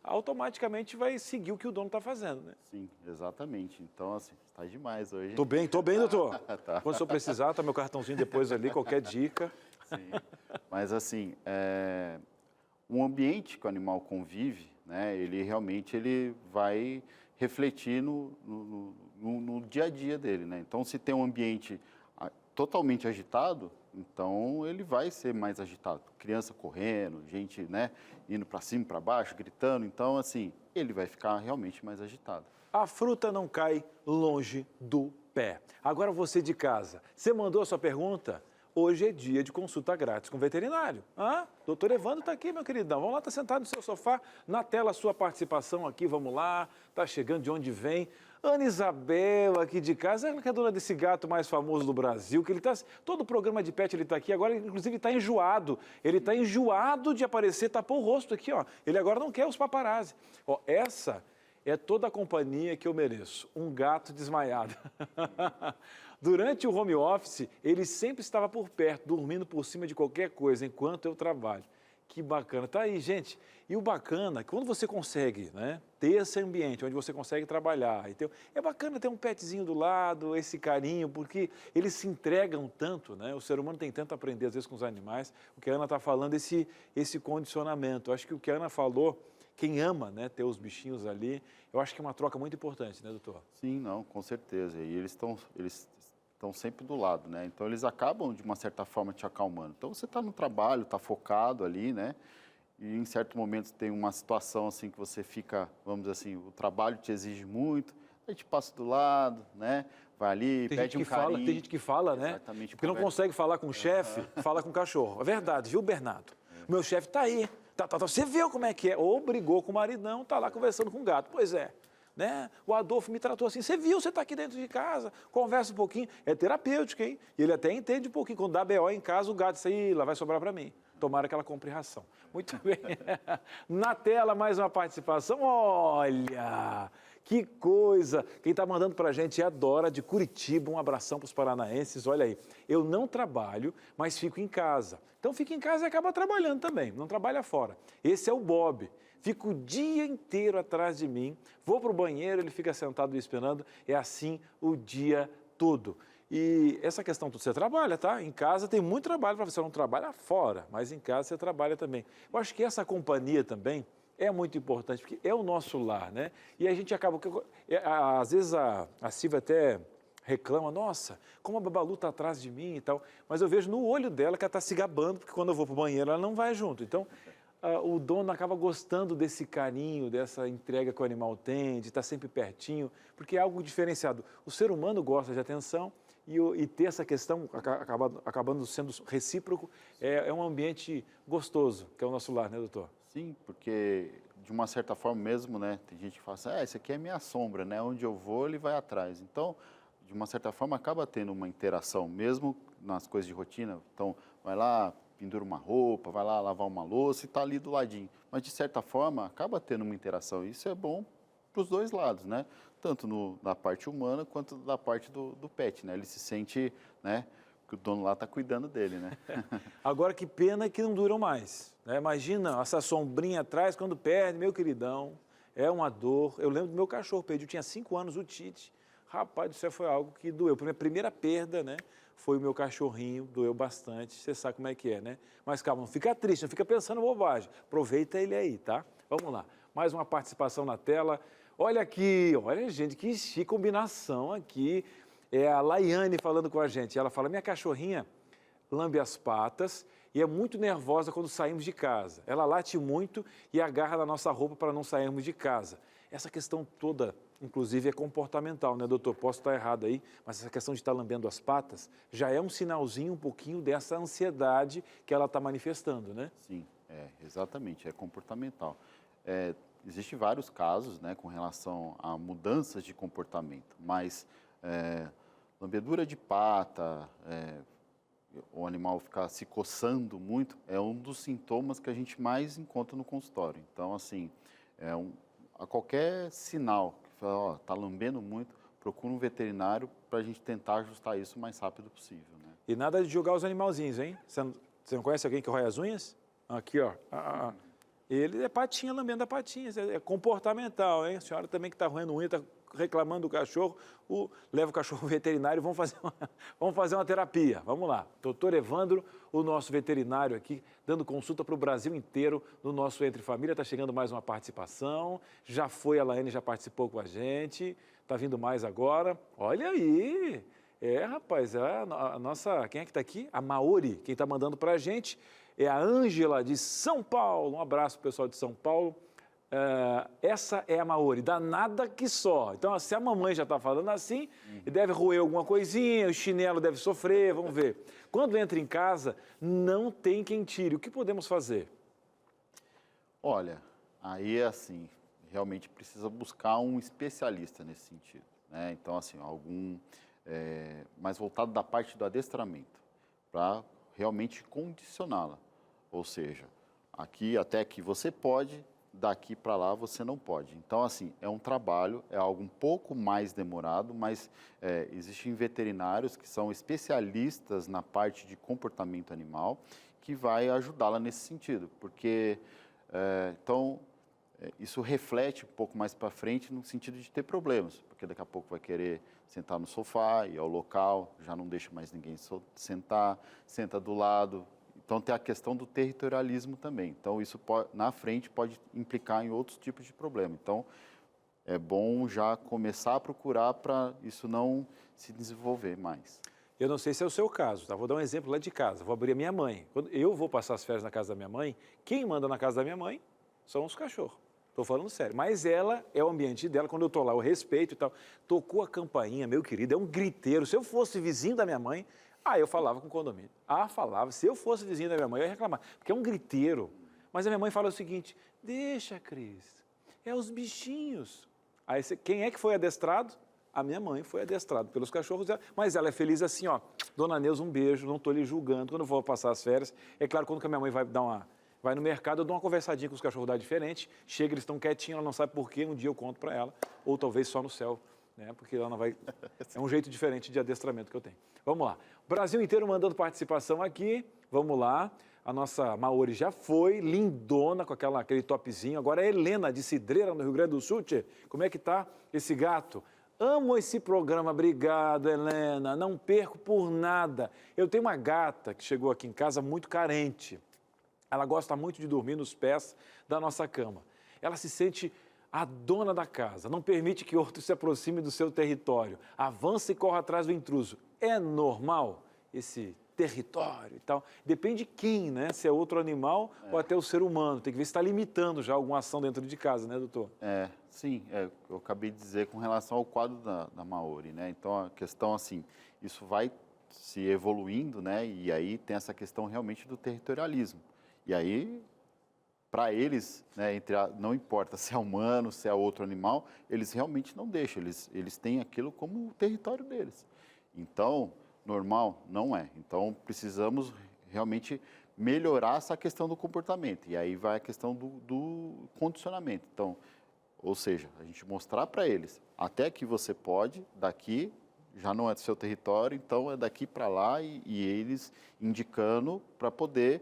D: automaticamente vai seguir o que o dono está fazendo, né?
F: Sim, exatamente. Então, assim, está demais hoje.
D: Tô bem, doutor.
F: Tá.
D: Quando o senhor precisar, tá meu cartãozinho depois ali, qualquer dica.
F: Sim, mas assim, um ambiente que o animal convive, né, ele realmente vai refletir no dia a dia dele, né? Então, se tem um ambiente totalmente agitado, então ele vai ser mais agitado. Criança correndo, gente, né, indo para cima, para baixo, gritando. Então, assim, ele vai ficar realmente mais agitado.
D: A fruta não cai longe do pé. Agora você de casa, você mandou a sua pergunta? Hoje é dia de consulta grátis com o veterinário. Doutor Evandro está aqui, meu queridão. Vamos lá, está sentado no seu sofá. Na tela, a sua participação aqui, vamos lá. Está chegando, de onde vem? Ana Isabel, aqui de casa, ela que é dona desse gato mais famoso do Brasil, que ele tá, todo o programa de pet ele está aqui, agora inclusive está enjoado. Ele está enjoado de aparecer, tapou o rosto aqui, ó. Ele agora não quer os paparazzi. Ó, essa é toda a companhia que eu mereço, um gato desmaiado. Durante o home office, ele sempre estava por perto, dormindo por cima de qualquer coisa, enquanto eu trabalho. Que bacana. Tá aí, gente. E o bacana, quando você consegue, né, ter esse ambiente onde você consegue trabalhar, é bacana ter um petzinho do lado, esse carinho, porque eles se entregam tanto, né? O ser humano tem tanto a aprender, às vezes, com os animais. O que a Ana está falando, esse condicionamento. Acho que o que a Ana falou, quem ama, né, ter os bichinhos ali, eu acho que é uma troca muito importante, né, doutor?
F: Sim, não, com certeza. E eles estão sempre do lado, né? Então, eles acabam, de uma certa forma, te acalmando. Então, você está no trabalho, está focado ali, né? E, em certo momento, tem uma situação, assim, que você fica, vamos dizer assim, o trabalho te exige muito, aí te passa do lado, né? Vai ali, pede um carinho.
D: Tem gente que fala, né?
F: Exatamente.
D: Porque não consegue falar com o chefe, fala com o cachorro. É verdade, viu, Bernardo? Meu chefe está aí. Você viu como é que é? Ou brigou com o maridão, está lá conversando com o gato. Pois é. Né? O Adolfo me tratou assim, você viu, você está aqui dentro de casa, conversa um pouquinho, é terapêutico, hein? E ele até entende um pouquinho, quando dá BO em casa, o gato diz aí, lá vai sobrar para mim. Tomara que ela compre ração. Muito bem. Na tela, mais uma participação. Olha, que coisa. Quem está mandando para a gente é a Dora, de Curitiba. Um abração para os paranaenses. Olha aí, eu não trabalho, mas fico em casa. Então, fica em casa e acaba trabalhando também, não trabalha fora. Esse é o Bob. Fica o dia inteiro atrás de mim, vou para o banheiro, ele fica sentado me esperando, é assim o dia todo. E essa questão, você trabalha, tá? Em casa tem muito trabalho para você, não trabalha fora, mas em casa você trabalha também. Eu acho que essa companhia também é muito importante, porque é o nosso lar, né? E a gente acaba, às vezes a Silvia até reclama, nossa, como a Babalu está atrás de mim e tal, mas eu vejo no olho dela que ela está se gabando, porque quando eu vou para o banheiro ela não vai junto. Então, o dono acaba gostando desse carinho, dessa entrega que o animal tem, de estar sempre pertinho, porque é algo diferenciado. O ser humano gosta de atenção e ter essa questão acabando sendo recíproco é um ambiente gostoso, que é o nosso lar, né, doutor?
F: Sim, porque de uma certa forma mesmo, né, tem gente que fala assim, esse aqui é minha sombra, né, onde eu vou ele vai atrás. Então, de uma certa forma acaba tendo uma interação, mesmo nas coisas de rotina. Então, vai lá, pendura uma roupa, vai lá lavar uma louça e está ali do ladinho. Mas, de certa forma, acaba tendo uma interação. Isso é bom para os dois lados, né? Tanto da parte humana quanto da parte do pet, né? Ele se sente, né, que o dono lá está cuidando dele, né?
D: Agora, que pena que não duram mais, né? Imagina essa sombrinha atrás, quando perde, meu queridão, é uma dor. Eu lembro do meu cachorro, perdi, eu tinha 5 anos, o Tite. Rapaz do céu, foi algo que doeu. A minha primeira perda, né? Foi o meu cachorrinho, doeu bastante, você sabe como é que é, né? Mas calma, não fica triste, não fica pensando bobagem. Aproveita ele aí, tá? Vamos lá, mais uma participação na tela. Olha aqui, olha gente, que combinação aqui. É a Laiane falando com a gente. Ela fala, minha cachorrinha lambe as patas e é muito nervosa quando saímos de casa. Ela late muito e agarra na nossa roupa para não sairmos de casa. Essa questão toda, inclusive, é comportamental, né, doutor? Posso estar errado aí, mas essa questão de estar lambendo as patas já é um sinalzinho um pouquinho dessa ansiedade que ela está manifestando, né?
F: Sim, exatamente, é comportamental. Existem vários casos, né, com relação a mudanças de comportamento, mas lambedura de pata, o animal ficar se coçando muito, é um dos sintomas que a gente mais encontra no consultório. Então, assim, a qualquer sinal que fala, ó, tá lambendo muito, procura um veterinário para a gente tentar ajustar isso o mais rápido possível, né?
D: E nada de jogar os animalzinhos, hein? Você não conhece alguém que rói as unhas? Aqui, ó. Ele é patinha, lambendo a patinha. É comportamental, hein? A senhora também que está roendo unha, está reclamando do cachorro, leva o cachorro ao veterinário e vamos fazer uma terapia. Vamos lá. Doutor Evandro, o nosso veterinário aqui, dando consulta para o Brasil inteiro no nosso Entre Família. Está chegando mais uma participação. Já foi, a Laene já participou com a gente. Está vindo mais agora. Olha aí. Rapaz, a nossa... Quem é que está aqui? A Maori, quem está mandando para a gente é a Ângela de São Paulo. Um abraço para o pessoal de São Paulo. Essa é a Maori, danada que só. Então, se a mamãe já está falando assim, deve roer alguma coisinha, o chinelo deve sofrer, vamos ver. Quando entra em casa, não tem quem tire. O que podemos fazer?
F: Olha, aí é assim, realmente precisa buscar um especialista nesse sentido, né? Então, assim, mais voltado da parte do adestramento, para realmente condicioná-la. Ou seja, aqui até que você pode, daqui para lá você não pode. Então, assim, é um trabalho, é algo um pouco mais demorado, mas existem veterinários que são especialistas na parte de comportamento animal que vai ajudá-la nesse sentido, porque, isso reflete um pouco mais para frente no sentido de ter problemas, porque daqui a pouco vai querer sentar no sofá, ir ao local, já não deixa mais ninguém sentar, senta do lado. Então, tem a questão do territorialismo também. Então, isso na frente pode implicar em outros tipos de problema. Então, é bom já começar a procurar para isso não se desenvolver mais.
D: Eu não sei se é o seu caso, tá? Vou dar um exemplo lá de casa. Vou abrir a minha mãe. Quando eu vou passar as férias na casa da minha mãe, quem manda na casa da minha mãe são os cachorros. Estou falando sério. Mas ela é o ambiente dela. Quando eu estou lá, eu respeito e tal. Tocou a campainha, meu querido, é um griteiro. Se eu fosse vizinho da minha mãe... eu falava com o condomínio. Falava. Se eu fosse vizinho da minha mãe, eu ia reclamar. Porque é um griteiro. Mas a minha mãe fala o seguinte, deixa, Cris, é os bichinhos. Aí, quem é que foi adestrado? A minha mãe foi adestrada pelos cachorros dela. Mas ela é feliz assim, ó. Dona Neuza, um beijo, não estou lhe julgando. Quando eu vou passar as férias, é claro, quando a minha mãe vai no mercado, eu dou uma conversadinha com os cachorros da diferente. Chega, eles estão quietinhos, ela não sabe por quê. Um dia eu conto para ela. Ou talvez só no céu. Porque ela não vai... É um jeito diferente de adestramento que eu tenho. Vamos lá. Brasil inteiro mandando participação aqui. Vamos lá. A nossa Maori já foi, lindona, com aquele topzinho. Agora é a Helena, de Cidreira, no Rio Grande do Sul. Tchê. Como é que tá esse gato? Amo esse programa. Obrigado, Helena. Não perco por nada. Eu tenho uma gata que chegou aqui em casa muito carente. Ela gosta muito de dormir nos pés da nossa cama. Ela se sente... a dona da casa, não permite que outro se aproxime do seu território, avança e corre atrás do intruso. É normal esse território e tal? Depende de quem, né? Se é outro animal ou até o ser humano. Tem que ver se está limitando já alguma ação dentro de casa, né, doutor?
F: Sim, eu acabei de dizer com relação ao quadro da Maori, né? Então, a questão, assim, isso vai se evoluindo, né? E aí tem essa questão realmente do territorialismo. E aí... para eles, né, não importa se é humano, se é outro animal, eles realmente não deixam, eles têm aquilo como o território deles. Então, normal não é. Então, precisamos realmente melhorar essa questão do comportamento. E aí vai a questão do condicionamento. Então, ou seja, a gente mostrar para eles, até que você pode, daqui já não é do seu território, então é daqui para lá e eles indicando para poder...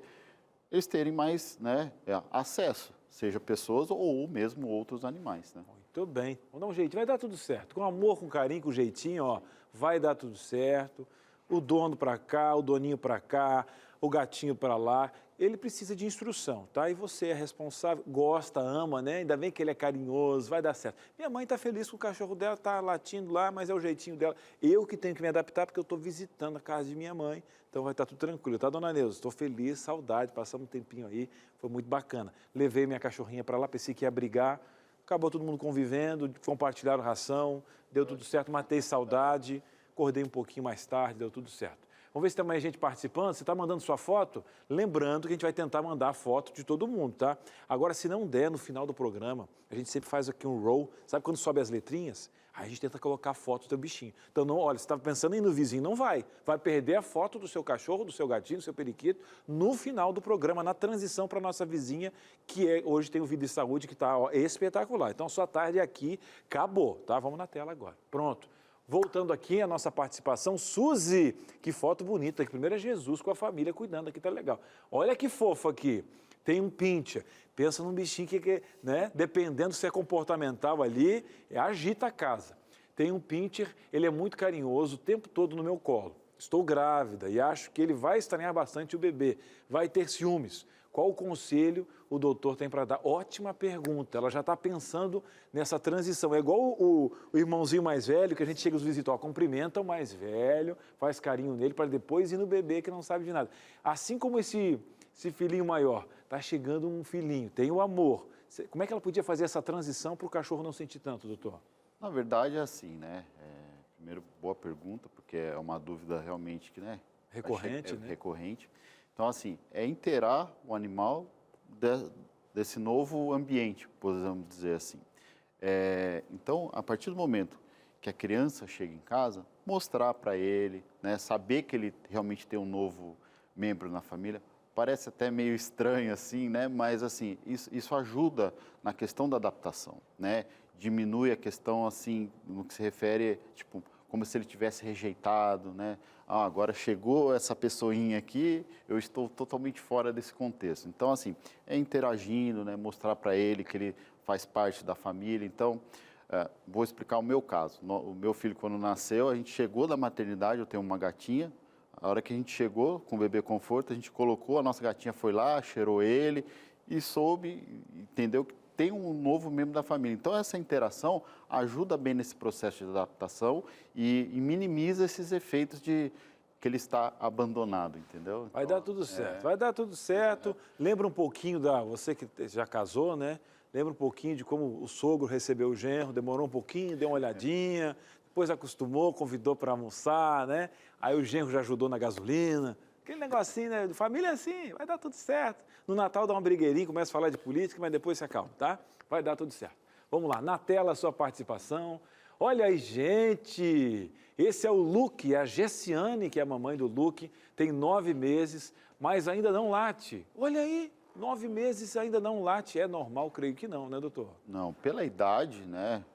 F: eles terem mais, né, acesso, seja pessoas ou mesmo outros animais, né?
D: Muito bem. Vamos dar um jeito, vai dar tudo certo. Com amor, com carinho, com jeitinho, ó, vai dar tudo certo. O dono para cá, o doninho para cá, o gatinho para lá. Ele precisa de instrução, tá? E você é responsável, gosta, ama, né? Ainda bem que ele é carinhoso, vai dar certo. Minha mãe está feliz com o cachorro dela, está latindo lá, mas é o jeitinho dela. Eu que tenho que me adaptar porque eu estou visitando a casa de minha mãe, então vai estar tudo tranquilo, tá, dona Neuza? Estou feliz, saudade, passamos um tempinho aí, foi muito bacana. Levei minha cachorrinha para lá, pensei que ia brigar, acabou todo mundo convivendo, compartilharam ração, deu tudo certo, matei saudade, acordei um pouquinho mais tarde, deu tudo certo. Vamos ver se tem mais gente participando. Você está mandando sua foto? Lembrando que a gente vai tentar mandar foto de todo mundo, tá? Agora, se não der, no final do programa, a gente sempre faz aqui um roll. Sabe quando sobe as letrinhas? Aí a gente tenta colocar a foto do teu bichinho. Então, não, olha, você estava pensando em ir no vizinho, não vai. Vai perder a foto do seu cachorro, do seu gatinho, do seu periquito, no final do programa, na transição para a nossa vizinha, que hoje tem o Vida e Saúde, que está espetacular. Então, a sua tarde aqui acabou, tá? Vamos na tela agora. Pronto. Voltando aqui a nossa participação, Suzy, que foto bonita, que primeiro é Jesus com a família cuidando aqui, tá legal. Olha que fofo aqui, tem um pincher, pensa num bichinho que né, dependendo se é comportamental ali, agita a casa. tenho um pincher, ele é muito carinhoso o tempo todo no meu colo. Estou grávida e acho que ele vai estranhar bastante o bebê, vai ter ciúmes. Qual o conselho o doutor tem para dar? Ótima pergunta, ela já está pensando nessa transição. É igual o irmãozinho mais velho, que a gente chega nos visitar, cumprimenta o mais velho, faz carinho nele para depois ir no bebê que não sabe de nada. Assim como esse filhinho maior, está chegando um filhinho, tem o amor. Como é que ela podia fazer essa transição para o cachorro não sentir tanto, doutor?
F: Na verdade é assim, né? Primeiro, boa pergunta, porque é uma dúvida realmente que, né?
D: Recorrente, né?
F: Recorrente. Então, assim, é inteirar o animal desse novo ambiente, podemos dizer assim. Então, a partir do momento que a criança chega em casa, mostrar para ele, né? Saber que ele realmente tem um novo membro na família. Parece até meio estranho assim, né? Mas assim, isso ajuda na questão da adaptação, né? Diminui a questão assim, no que se refere, tipo, como se ele tivesse rejeitado, né? Ah, agora chegou essa pessoinha aqui, eu estou totalmente fora desse contexto. Então, assim, é interagindo, né? Mostrar para ele que ele faz parte da família. Então, vou explicar o meu caso. O meu filho, quando nasceu, a gente chegou da maternidade, eu tenho uma gatinha. A hora que a gente chegou com o bebê conforto, a gente colocou, a nossa gatinha foi lá, cheirou ele e soube, entendeu que tem um novo membro da família. Então, essa interação ajuda bem nesse processo de adaptação e minimiza esses efeitos de que ele está abandonado, entendeu? Então,
D: vai dar tudo certo, vai dar tudo certo. Lembra um pouquinho você que já casou, né? Lembra um pouquinho de como o sogro recebeu o genro, demorou um pouquinho, deu uma olhadinha, depois acostumou, convidou para almoçar, né? Aí o genro já ajudou na gasolina. Aquele negocinho, né? Família assim, vai dar tudo certo. No Natal dá uma brigueirinha, começa a falar de política, mas depois se acalma, tá? Vai dar tudo certo. Vamos lá, na tela a sua participação. Olha aí, gente! Esse é o Luke, a Gessiane, que é a mamãe do Luke, tem 9 meses, mas ainda não late. Olha aí, 9 meses ainda não late. É normal? Creio que não, né, doutor?
F: Não, pela idade, né?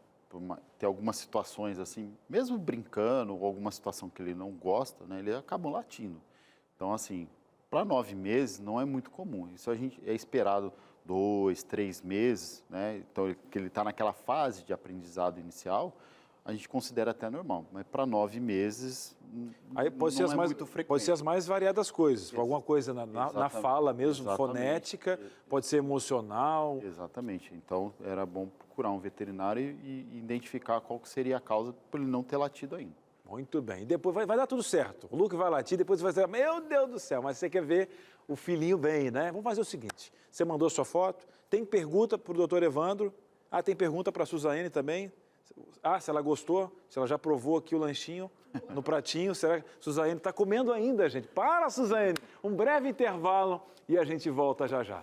F: Tem algumas situações assim, mesmo brincando, ou alguma situação que ele não gosta, né? Ele acaba latindo. Então, assim, para 9 meses não é muito comum. Isso a gente é esperado 2, 3 meses, né? Então, que ele está naquela fase de aprendizado inicial, a gente considera até normal. Mas para 9 meses
D: aí pode ser muito frequente. Pode ser as mais variadas coisas. Alguma coisa na fala mesmo, fonética, pode ser emocional.
F: Exatamente. Então, era bom procurar um veterinário e identificar qual que seria a causa por ele não ter latido ainda.
D: Muito bem. E depois vai dar tudo certo. O Luke vai latir, depois você vai dizer, meu Deus do céu, mas você quer ver o filhinho bem, né? Vamos fazer o seguinte, você mandou sua foto, tem pergunta para o doutor Evandro, tem pergunta para a Suzane também. Se ela gostou, se ela já provou aqui o lanchinho no pratinho, será que Suzane está comendo ainda, gente? Para, Suzane! Um breve intervalo e a gente volta já já.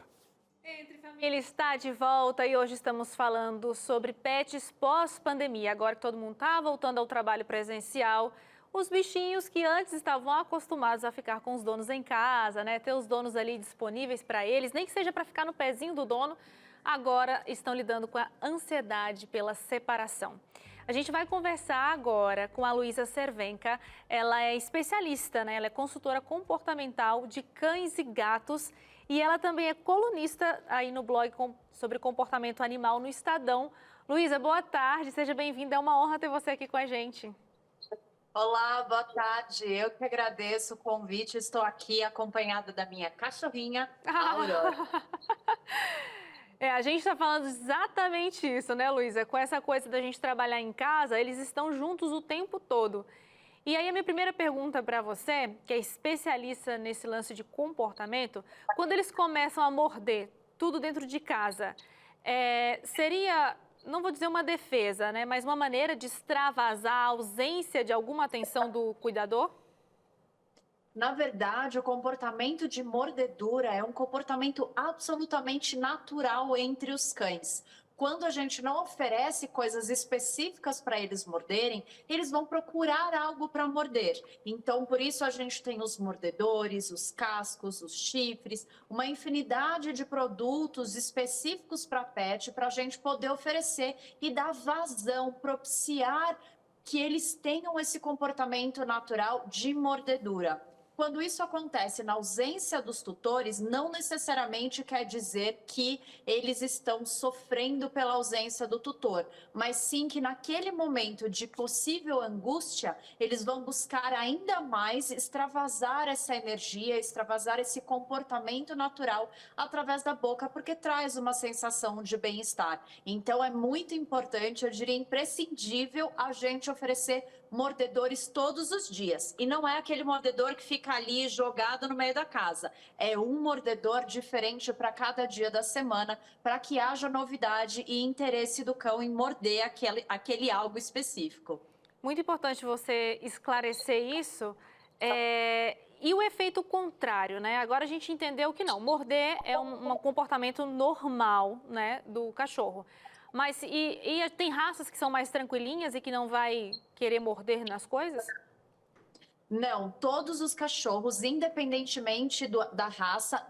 E: Entre Família está de volta e hoje estamos falando sobre pets pós-pandemia. Agora que todo mundo está voltando ao trabalho presencial, os bichinhos que antes estavam acostumados a ficar com os donos em casa, né? Ter os donos ali disponíveis para eles, nem que seja para ficar no pezinho do dono, agora estão lidando com a ansiedade pela separação. A gente vai conversar agora com a Luísa Cervenka. Ela é especialista, né? Ela é consultora comportamental de cães e gatos e ela também é colunista aí no blog sobre comportamento animal no Estadão. Luísa, boa tarde, seja bem-vinda. É uma honra ter você aqui com a gente.
H: Olá, boa tarde. Eu que agradeço o convite. Estou aqui acompanhada da minha cachorrinha, Aurora.
E: A gente está falando exatamente isso, né, Luísa? Com essa coisa da gente trabalhar em casa, eles estão juntos o tempo todo. E aí a minha primeira pergunta para você, que é especialista nesse lance de comportamento, quando eles começam a morder tudo dentro de casa, seria, não vou dizer uma defesa, né, mas uma maneira de extravasar a ausência de alguma atenção do cuidador?
H: Na verdade, o comportamento de mordedura é um comportamento absolutamente natural entre os cães. Quando a gente não oferece coisas específicas para eles morderem, eles vão procurar algo para morder. Então, por isso a gente tem os mordedores, os cascos, os chifres, uma infinidade de produtos específicos para pet para a gente poder oferecer e dar vazão, propiciar que eles tenham esse comportamento natural de mordedura. Quando isso acontece na ausência dos tutores, não necessariamente quer dizer que eles estão sofrendo pela ausência do tutor, mas sim que naquele momento de possível angústia, eles vão buscar ainda mais extravasar essa energia, extravasar esse comportamento natural através da boca, porque traz uma sensação de bem-estar. Então, é muito importante, eu diria imprescindível, a gente oferecer mordedores todos os dias. E não é aquele mordedor que fica ali jogado no meio da casa. É um mordedor diferente para cada dia da semana, para que haja novidade e interesse do cão em morder aquele algo específico.
E: Muito importante você esclarecer isso. E o efeito contrário, né? Agora a gente entendeu que não, morder é um comportamento normal, né, do cachorro. Mas tem raças que são mais tranquilinhas e que não vai querer morder nas coisas?
H: Não, todos os cachorros, independentemente da raça,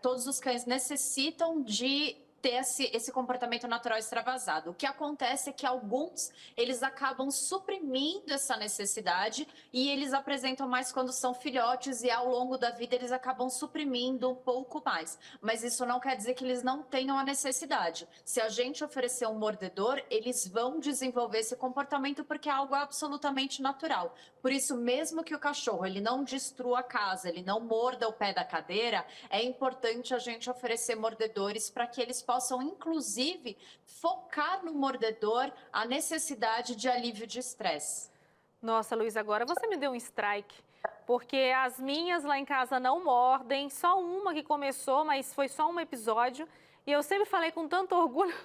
H: todos os cães necessitam de ter esse comportamento natural extravasado. O que acontece é que alguns, eles acabam suprimindo essa necessidade e eles apresentam mais quando são filhotes e ao longo da vida eles acabam suprimindo um pouco mais. Mas isso não quer dizer que eles não tenham a necessidade. Se a gente oferecer um mordedor, eles vão desenvolver esse comportamento porque é algo absolutamente natural. Por isso, mesmo que o cachorro ele não destrua a casa, ele não morda o pé da cadeira, é importante a gente oferecer mordedores para que eles possam, inclusive, focar no mordedor a necessidade de alívio de estresse.
E: Nossa, Luiz, agora você me deu um strike, porque as minhas lá em casa não mordem, só uma que começou, mas foi só um episódio, e eu sempre falei com tanto orgulho,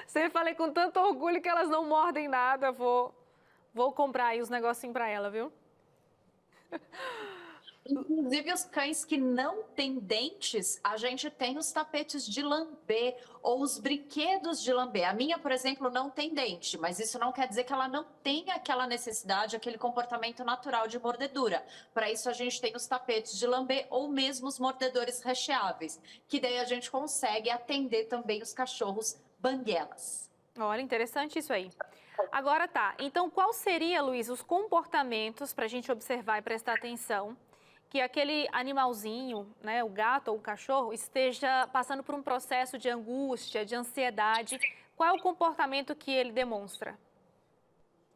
E: sempre falei com tanto orgulho que elas não mordem nada, vou comprar aí os negocinhos para ela, viu?
H: Inclusive, os cães que não têm dentes, a gente tem os tapetes de lamber ou os brinquedos de lamber. A minha, por exemplo, não tem dente, mas isso não quer dizer que ela não tenha aquela necessidade, aquele comportamento natural de mordedura. Para isso, a gente tem os tapetes de lamber ou mesmo os mordedores recheáveis, que daí a gente consegue atender também os cachorros banguelas.
E: Olha, interessante isso aí. Agora tá, então qual seria, Luiz, os comportamentos para a gente observar e prestar atenção que aquele animalzinho, né, o gato ou o cachorro, esteja passando por um processo de angústia, de ansiedade? Qual é o comportamento que ele demonstra?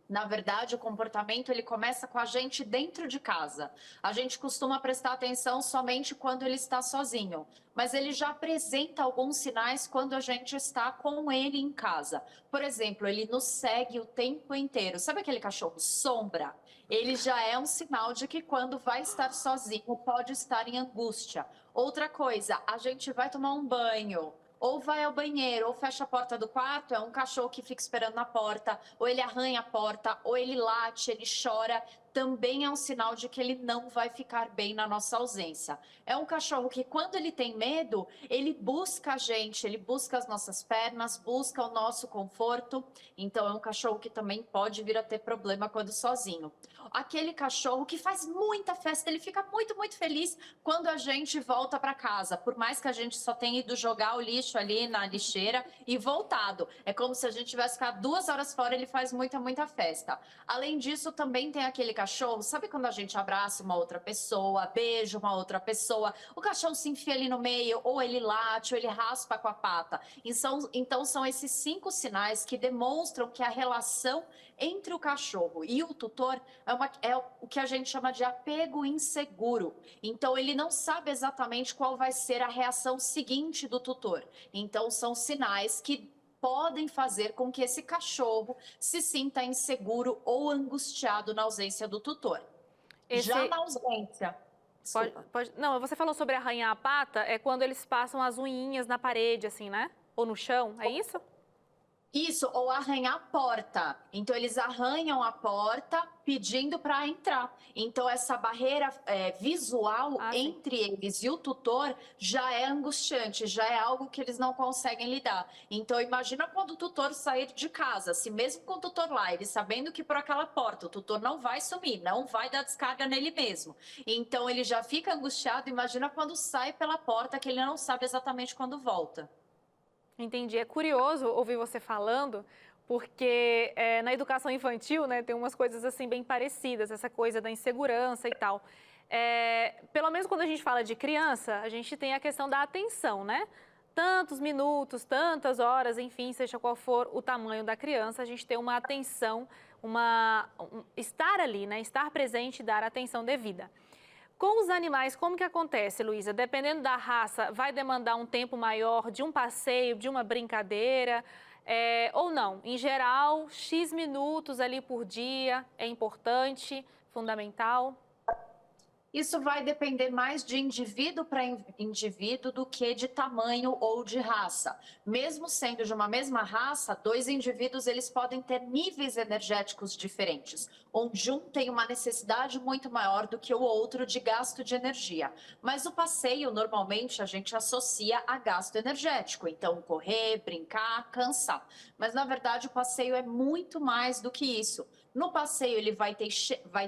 H: Na verdade, o comportamento ele começa com a gente dentro de casa. A gente costuma prestar atenção somente quando ele está sozinho, mas ele já apresenta alguns sinais quando a gente está com ele em casa. Por exemplo, ele nos segue o tempo inteiro. Sabe aquele cachorro sombra? Ele já é um sinal de que quando vai estar sozinho, pode estar em angústia. Outra coisa, a gente vai tomar um banho, ou vai ao banheiro, ou fecha a porta do quarto, é um cachorro que fica esperando na porta, ou ele arranha a porta, ou ele late, ele chora, também é um sinal de que ele não vai ficar bem na nossa ausência. É um cachorro que, quando ele tem medo, ele busca a gente, ele busca as nossas pernas, busca o nosso conforto. Então, é um cachorro que também pode vir a ter problema quando sozinho. Aquele cachorro que faz muita festa, ele fica muito, muito feliz quando a gente volta para casa. Por mais que a gente só tenha ido jogar o lixo ali na lixeira e voltado. É como se a gente tivesse ficado 2 horas fora, ele faz muita, muita festa. Além disso, também tem aquele cachorro, sabe quando a gente abraça uma outra pessoa, beija uma outra pessoa, o cachorro se enfia ali no meio, ou ele late, ou ele raspa com a pata. Então são esses 5 sinais que demonstram que a relação entre o cachorro e o tutor é o que a gente chama de apego inseguro. Então, ele não sabe exatamente qual vai ser a reação seguinte do tutor. Então, são sinais que podem fazer com que esse cachorro se sinta inseguro ou angustiado na ausência do tutor. Já na ausência...
E: Não, você falou sobre arranhar a pata, é quando eles passam as unhinhas na parede, assim, né? Ou no chão, é isso?
H: Isso, ou arranhar a porta. Então, eles arranham a porta pedindo para entrar. Então, essa barreira visual entre eles e o tutor já é angustiante, já é algo que eles não conseguem lidar. Então, imagina quando o tutor sair de casa, se mesmo com o tutor lá, ele sabendo que por aquela porta o tutor não vai sumir, não vai dar descarga nele mesmo. Então, ele já fica angustiado, imagina quando sai pela porta, que ele não sabe exatamente quando volta.
E: Entendi. É curioso ouvir você falando, porque na educação infantil, né, tem umas coisas assim bem parecidas, essa coisa da insegurança e tal. Pelo menos quando a gente fala de criança, a gente tem a questão da atenção, né? Tantos minutos, tantas horas, enfim, seja qual for o tamanho da criança, a gente tem uma atenção, estar ali, né? Estar presente e dar a atenção devida. Com os animais, como que acontece, Luísa? Dependendo da raça, vai demandar um tempo maior de um passeio, de uma brincadeira, ou não? Em geral, X minutos ali por dia é importante, fundamental?
H: Isso vai depender mais de indivíduo para indivíduo do que de tamanho ou de raça. Mesmo sendo de uma mesma raça, dois indivíduos eles podem ter níveis energéticos diferentes, onde um tem uma necessidade muito maior do que o outro de gasto de energia. Mas o passeio, normalmente, a gente associa a gasto energético. Então, correr, brincar, cansar. Mas, na verdade, o passeio é muito mais do que isso. No passeio, ele vai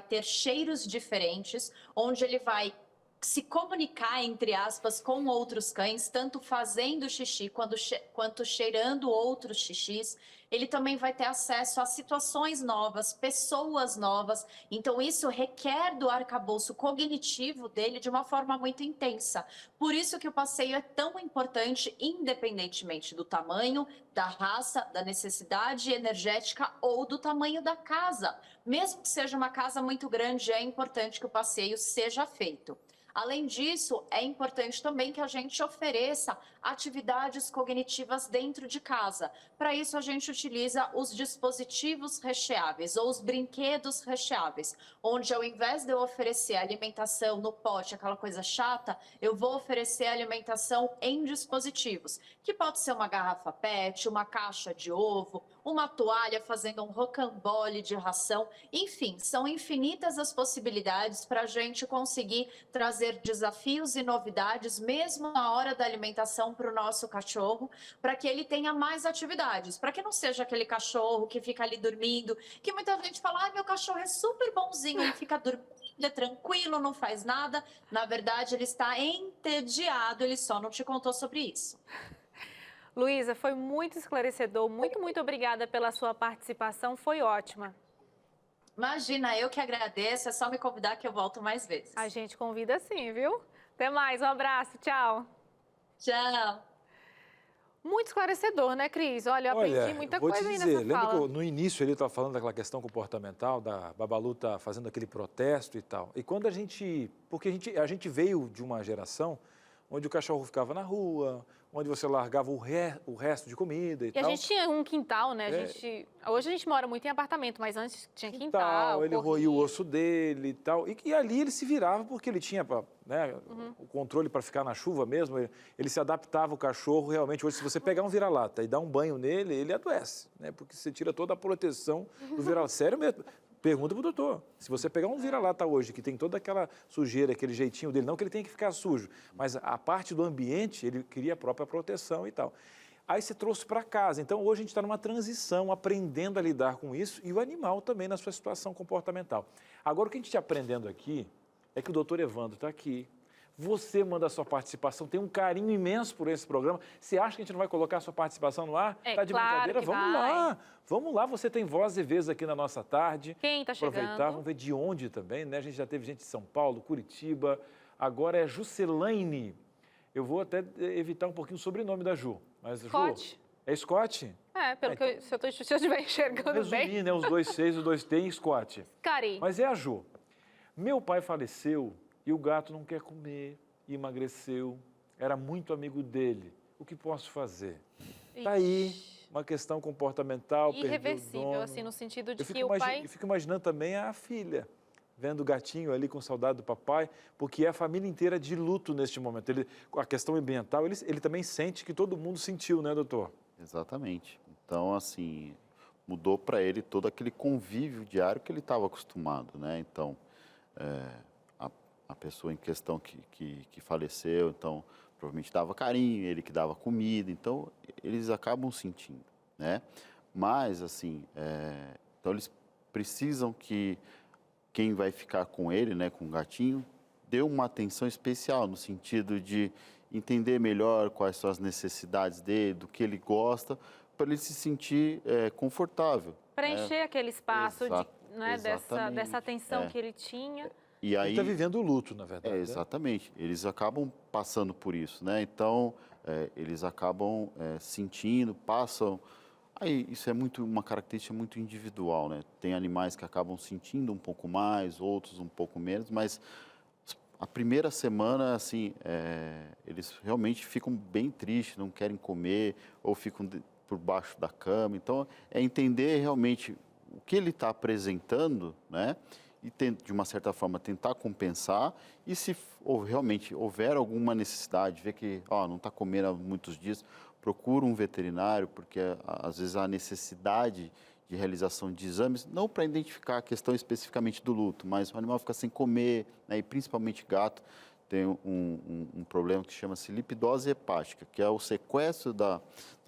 H: ter cheiros diferentes, onde ele vai se comunicar, entre aspas, com outros cães, tanto fazendo xixi quanto cheirando outros xixis. Ele também vai ter acesso a situações novas, pessoas novas. Então, isso requer do arcabouço cognitivo dele de uma forma muito intensa. Por isso que o passeio é tão importante, independentemente do tamanho, da raça, da necessidade energética ou do tamanho da casa. Mesmo que seja uma casa muito grande, é importante que o passeio seja feito. Além disso, é importante também que a gente ofereça atividades cognitivas dentro de casa. Para isso, a gente utiliza os dispositivos recheáveis ou os brinquedos recheáveis, onde ao invés de eu oferecer alimentação no pote, aquela coisa chata, eu vou oferecer alimentação em dispositivos, que pode ser uma garrafa PET, uma caixa de ovo, uma toalha fazendo um rocambole de ração. Enfim, são infinitas as possibilidades para a gente conseguir trazer desafios e novidades, mesmo na hora da alimentação para o nosso cachorro, para que ele tenha mais atividades, para que não seja aquele cachorro que fica ali dormindo, que muita gente fala, meu cachorro é super bonzinho, ele fica dormindo, é tranquilo, não faz nada. Na verdade, ele está entediado, ele só não te contou sobre isso.
E: Luísa, foi muito esclarecedor, muito obrigada pela sua participação, foi ótima.
H: Imagina, eu que agradeço, é só me convidar que eu volto mais vezes.
E: A gente convida sim, viu? Até mais, um abraço, tchau.
H: Tchau.
E: Muito esclarecedor, né, Cris? Olha, eu aprendi muita
D: vou
E: coisa
D: te
E: aí
D: dizer,
E: nessa fala.
D: lembra que no início ele estava falando daquela questão comportamental, da Babalu tá fazendo aquele protesto e tal. E quando porque a gente veio de uma geração onde o cachorro ficava na rua, onde você largava o resto de comida e tal.
E: E a gente tinha um quintal, né? Hoje a gente mora muito em apartamento, mas antes tinha quintal.
D: Ele roía o osso dele e tal. E ali ele se virava porque ele tinha o controle para ficar na chuva mesmo. Ele se adaptava o cachorro realmente. Hoje, se você pegar um vira-lata e dar um banho nele, ele adoece, né? Porque você tira toda a proteção do vira-lata. Sério mesmo. Pergunta pro doutor. Se você pegar um vira-lata hoje, que tem toda aquela sujeira, aquele jeitinho dele, não que ele tenha que ficar sujo, mas a parte do ambiente, ele cria a própria proteção e tal. Aí você trouxe para casa. Então, hoje a gente está numa transição, aprendendo a lidar com isso, e o animal também na sua situação comportamental. Agora, o que a gente está aprendendo aqui é que o doutor Evandro está aqui. Você manda a sua participação, tem um carinho imenso por esse programa. Você acha que a gente não vai colocar a sua participação no ar? Tá de brincadeira? Vamos lá. Vamos lá, você tem voz e vez aqui na nossa tarde.
E: Quem está chegando?
D: Aproveitar, vamos ver de onde também, né? A gente já teve gente de São Paulo, Curitiba, agora é Juscelaine. Eu vou até evitar um pouquinho o sobrenome da Ju. Mas,
E: Scott.
D: Ju, é Scott?
E: Se eu estiver enxergando bem.
D: Né? Os 2 Cs, os 2 T em Scott.
E: Cari.
D: Mas é a Ju. Meu pai faleceu e o gato não quer comer, emagreceu, era muito amigo dele. O que posso fazer? Está aí uma questão comportamental,
E: irreversível, assim, no sentido de que o pai...
D: Eu fico imaginando também a filha, vendo o gatinho ali com saudade do papai, porque é a família inteira de luto neste momento. A questão ambiental, ele também sente que todo mundo sentiu, né, doutor?
F: Exatamente. Então, assim, mudou para ele todo aquele convívio diário que ele estava acostumado, né? Então, a pessoa em questão que faleceu, então, provavelmente dava carinho, ele que dava comida, então, eles acabam sentindo, né? Mas, assim, então eles precisam que quem vai ficar com ele, né, com o gatinho, dê uma atenção especial, no sentido de entender melhor quais são as necessidades dele, do que ele gosta, para ele se sentir confortável.
E: Preencher aquele espaço né,
F: exatamente.
E: dessa atenção que ele tinha.
F: E aí,
D: ele está vivendo o luto, na verdade.
F: Exatamente. Eles acabam passando por isso, né? Então, eles acabam sentindo, passam... Aí, isso é uma característica muito individual, né? Tem animais que acabam sentindo um pouco mais, outros um pouco menos, mas a primeira semana, assim, eles realmente ficam bem tristes, não querem comer, ou ficam por baixo da cama. Então, é entender realmente o que ele está apresentando, né? E, de uma certa forma, tentar compensar. E se realmente houver alguma necessidade, ver que não está comendo há muitos dias, procura um veterinário, porque às vezes há necessidade de realização de exames, não para identificar a questão especificamente do luto, mas o animal fica sem comer, né, e principalmente gato, tem um problema que chama-se lipidose hepática, que é o sequestro da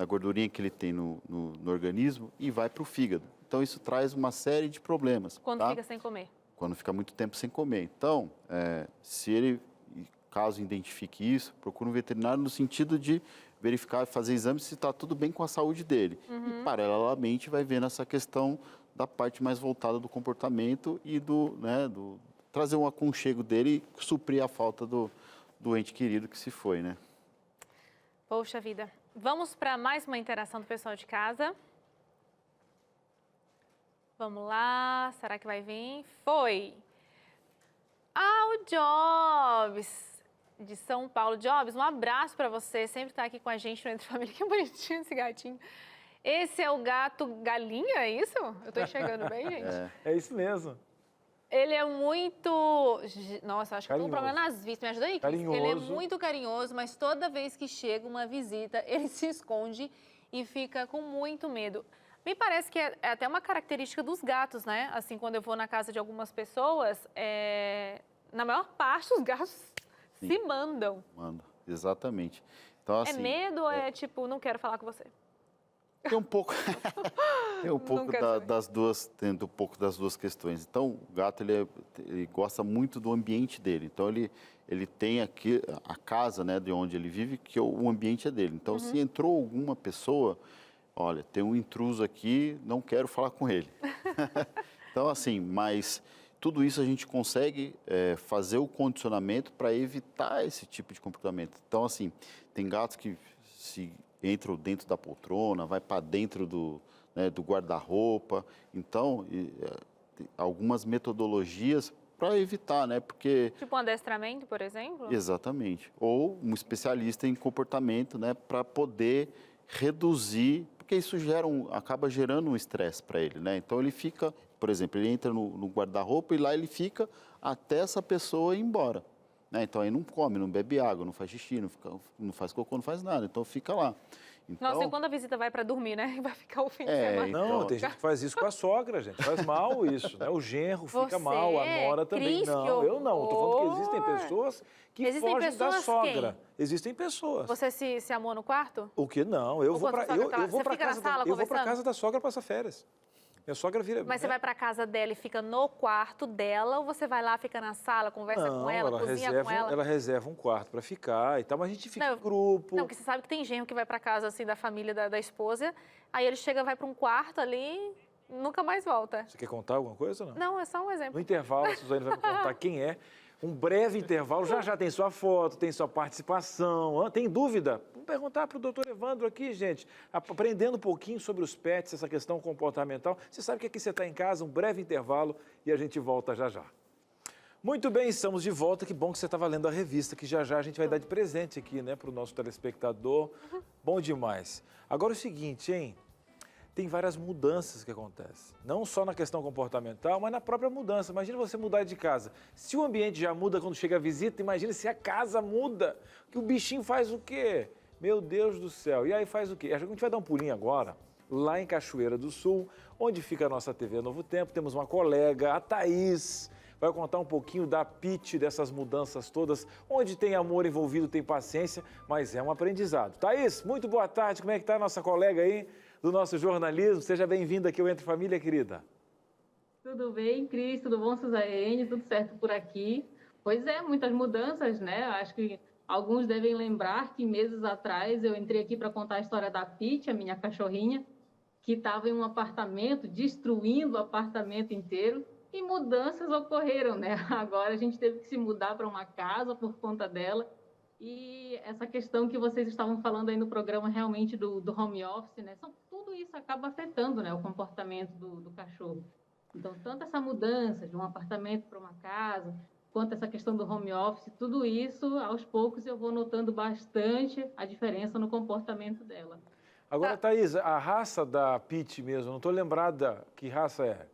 F: gordurinha que ele tem no organismo e vai para o fígado. Então, isso traz uma série de problemas.
E: Quando fica sem comer?
F: Quando fica muito tempo sem comer. Então, se ele, caso identifique isso, procura um veterinário no sentido de verificar, fazer exames se está tudo bem com a saúde dele. E, paralelamente, vai vendo essa questão da parte mais voltada do comportamento e trazer um aconchego dele e suprir a falta do ente querido que se foi, né?
E: Poxa vida. Vamos para mais uma interação do pessoal de casa. Vamos lá, será que vai vir? Foi! O Jobs, de São Paulo. Jobs, um abraço para você, sempre está aqui com a gente no Entre Família. Que bonitinho esse gatinho. Esse é o gato galinha, é isso? Eu estou enxergando bem, gente?
D: É isso mesmo.
E: Ele é muito... Nossa, acho que eu tô com um problema nas vistas. Me ajuda aí, Cris?
D: Carinhoso.
E: Ele é muito carinhoso, mas toda vez que chega uma visita, ele se esconde e fica com muito medo. Me parece que é até uma característica dos gatos, né? Assim, quando eu vou na casa de algumas pessoas, na maior parte os gatos se mandam.
F: Manda, exatamente. Então, assim,
E: medo ou é tipo, não quero falar com você?
F: Tem um pouco, das duas questões. Então, o gato ele gosta muito do ambiente dele. Então, ele tem aqui a casa, né, de onde ele vive, que o ambiente é dele. Então, se entrou alguma pessoa, olha, tem um intruso aqui, não quero falar com ele. Então, assim, mas tudo isso a gente consegue fazer o condicionamento para evitar esse tipo de comportamento. Então, assim, tem gatos que se entram dentro da poltrona, vai para dentro do guarda-roupa. Então, algumas metodologias para evitar, né? Porque...
E: Tipo um adestramento, por exemplo?
F: Exatamente. Ou um especialista em comportamento, né? Para poder reduzir, porque isso acaba gerando um estresse para ele, né? Então, ele fica, por exemplo, ele entra no guarda-roupa e lá ele fica até essa pessoa ir embora. Né? Então, aí não come, não bebe água, não faz xixi, não faz cocô, não faz nada. Então, fica lá. Então...
E: Nossa, e quando a visita vai para dormir, né? Vai ficar o fim de semana.
D: Não, tem gente que faz isso com a sogra, gente. Faz mal isso, né? O genro fica mal, a nora também.
E: Cris,
D: eu não. Estou falando que existem pessoas que fogem da sogra.
E: Quem?
D: Existem pessoas.
E: Você se amou no quarto?
D: O que não? Eu vou para casa da sogra passar férias. Minha sogra vira...
E: Mas você vai para casa dela e fica no quarto dela, ou você vai lá, fica na sala, conversa com ela, cozinha com ela?
D: Ela reserva um quarto para ficar e tal, mas a gente fica em grupo.
E: Não, porque você sabe que tem genro que vai para casa, assim, da família da esposa, aí ele chega, vai para um quarto ali, nunca mais volta.
D: Você quer contar alguma coisa ou não?
E: Não, é só um exemplo.
D: No intervalo, a Suzane vai me contar quem é. Um breve intervalo, já tem sua foto, tem sua participação. Tem dúvida? Vamos perguntar para o doutor Evandro aqui, gente. Aprendendo um pouquinho sobre os pets, essa questão comportamental. Você sabe que aqui você está em casa, um breve intervalo e a gente volta já. Muito bem, estamos de volta. Que bom que você estava lendo a revista, que já a gente vai dar de presente aqui, né, para o nosso telespectador. Bom demais. Agora é o seguinte, hein? Tem várias mudanças que acontecem. Não só na questão comportamental, mas na própria mudança. Imagina você mudar de casa. Se o ambiente já muda quando chega a visita, imagina se a casa muda. Que o bichinho faz o quê? Meu Deus do céu. E aí faz o quê? A gente vai dar um pulinho agora, lá em Cachoeira do Sul, onde fica a nossa TV Novo Tempo. Temos uma colega, a Thaís, vai contar um pouquinho da pitch, dessas mudanças todas. Onde tem amor envolvido, tem paciência, mas é um aprendizado. Thaís, muito boa tarde. Como é que está a nossa colega aí? Do nosso jornalismo. Seja bem-vinda aqui ao Entre Família, querida.
I: Tudo bem, Cris? Tudo bom, Suzane? Tudo certo por aqui? Pois é, muitas mudanças, né? Acho que Alguns devem lembrar que meses atrás eu entrei aqui para contar a história da Pitty, a minha cachorrinha, que estava em um apartamento, destruindo o apartamento inteiro, e mudanças ocorreram, né? Agora a gente teve que se mudar para uma casa por conta dela. E essa questão que vocês estavam falando aí no programa realmente do home office, né? Tudo isso acaba afetando, né, o comportamento do cachorro. Então, tanto essa mudança de um apartamento para uma casa, quanto essa questão do home office, tudo isso, aos poucos, eu vou notando bastante a diferença no comportamento dela.
D: Agora, Thaís, a raça da Pitty mesmo, não estou lembrada que raça é.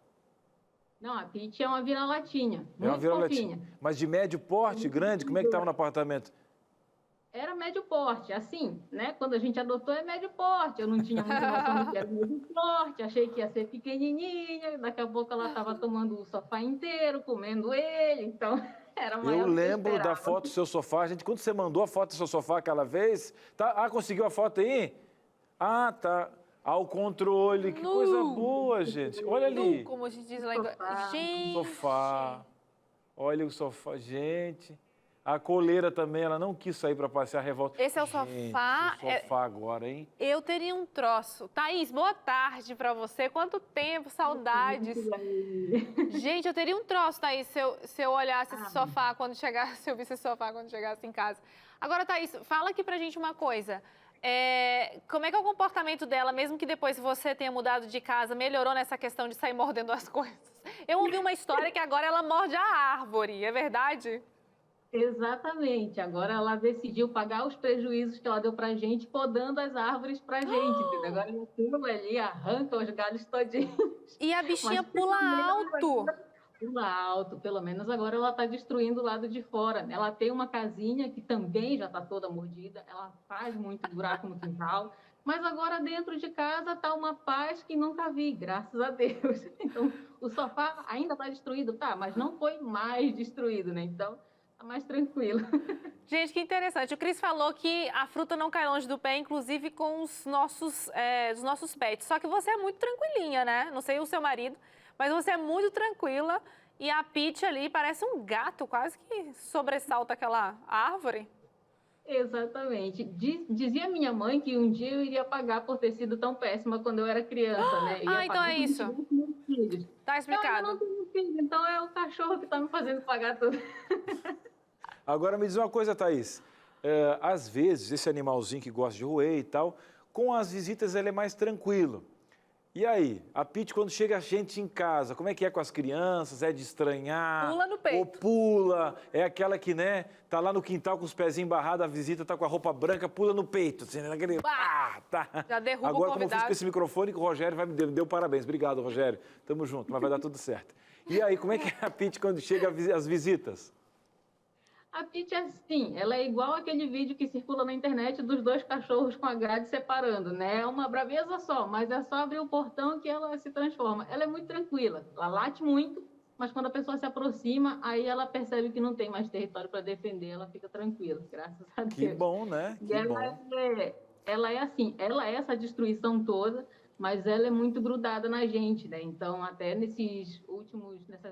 I: Não, a Pitty é uma vira-latinha,
D: É uma
I: muito
D: vira-latinha.
I: fofinha.
D: Mas de médio porte, grande, como é que estava no apartamento?
I: Era médio porte, assim, né? Quando a gente adotou é médio porte. Eu não tinha muita noção do que era médio porte, achei que ia ser pequenininha. Daqui a pouco ela estava tomando o sofá inteiro, comendo ele, então era maior.
D: Eu
I: do que
D: lembro da
I: esperava.
D: foto do seu sofá. Gente, quando você mandou a foto do seu sofá aquela vez, tá? Ah, conseguiu a foto aí? Ah, tá. Ao controle, que coisa boa, gente. Olha ali.
E: Como a gente diz lá em inglês. Gente.
D: Sofá. Olha o sofá, gente. A coleira também, ela não quis sair para passear, revolta.
E: Esse é o
D: Gente,
E: sofá.
D: o sofá agora, hein?
E: Eu teria um troço. Thaís, boa tarde pra você. Quanto tempo, saudades. Gente, eu teria um troço, Thaís, se eu olhasse esse sofá quando chegasse, se eu visse esse sofá quando chegasse em casa. Agora, Thaís, fala aqui pra gente uma coisa. Como é que é o comportamento dela, mesmo que depois você tenha mudado de casa, melhorou nessa questão de sair mordendo as coisas? Eu ouvi uma história que agora ela morde a árvore, é verdade?
I: Exatamente. Agora ela decidiu pagar os prejuízos que ela deu pra gente, podando as árvores pra gente, entendeu? Agora ela pula ali, arranca os galhos todinhos.
E: E a bichinha
I: Mas
E: pula
I: pelo menos
E: alto.
I: agora- Pula alto, pelo menos agora ela está destruindo o lado de fora, né? Ela tem uma casinha que também já está toda mordida, ela faz muito buraco no quintal, mas agora dentro de casa está uma paz que nunca vi, graças a Deus. Então, o sofá ainda está destruído, tá, mas não foi mais destruído, né? Então, tá mais tranquilo.
E: Gente, que interessante. O Cris falou que a fruta não cai longe do pé, inclusive com os nossos pets. Só que você é muito tranquilinha, né? Não sei o seu marido, mas você é muito tranquila. E a Pitty ali parece um gato, quase que sobressalta aquela árvore.
I: Exatamente. Dizia minha mãe que um dia eu iria pagar por ter sido tão péssima quando eu era criança, né? Eu ia
E: então
I: pagar
E: é
I: quando
E: isso.
I: tivesse meus filhos.
E: Tá
I: Eu
E: explicado.
I: não tenho filho, então é o cachorro que está me fazendo pagar tudo.
D: Agora me diz uma coisa, Thaís. Às vezes, esse animalzinho que gosta de roer e tal, com as visitas ele é mais tranquilo. E aí, a Pitty, quando chega a gente em casa, como é que é com as crianças? É de estranhar?
E: Pula no peito.
D: Ou pula? É aquela que, né, tá lá no quintal com os pezinhos barrados, a visita tá com a roupa branca, pula no peito, assim, naquele... tá.
E: Já derruba
D: Agora,
E: o
D: como eu fiz
E: convidado.
D: com esse microfone, que o Rogério me deu parabéns. Obrigado, Rogério. Tamo junto, mas vai dar tudo certo. E aí, como é que é a Pitty quando chega as visitas?
I: A Pitty é assim, ela é igual aquele vídeo que circula na internet dos dois cachorros com a grade separando, né? É uma braveza só, mas é só abrir o portão que ela se transforma. Ela é muito tranquila, ela late muito, mas quando a pessoa se aproxima, aí ela percebe que não tem mais território para defender, ela fica tranquila, graças a Deus.
D: Que bom, né?
I: E
D: Que bom.
I: ela é assim, ela é essa destruição toda, mas ela é muito grudada na gente, né? Então, até nessas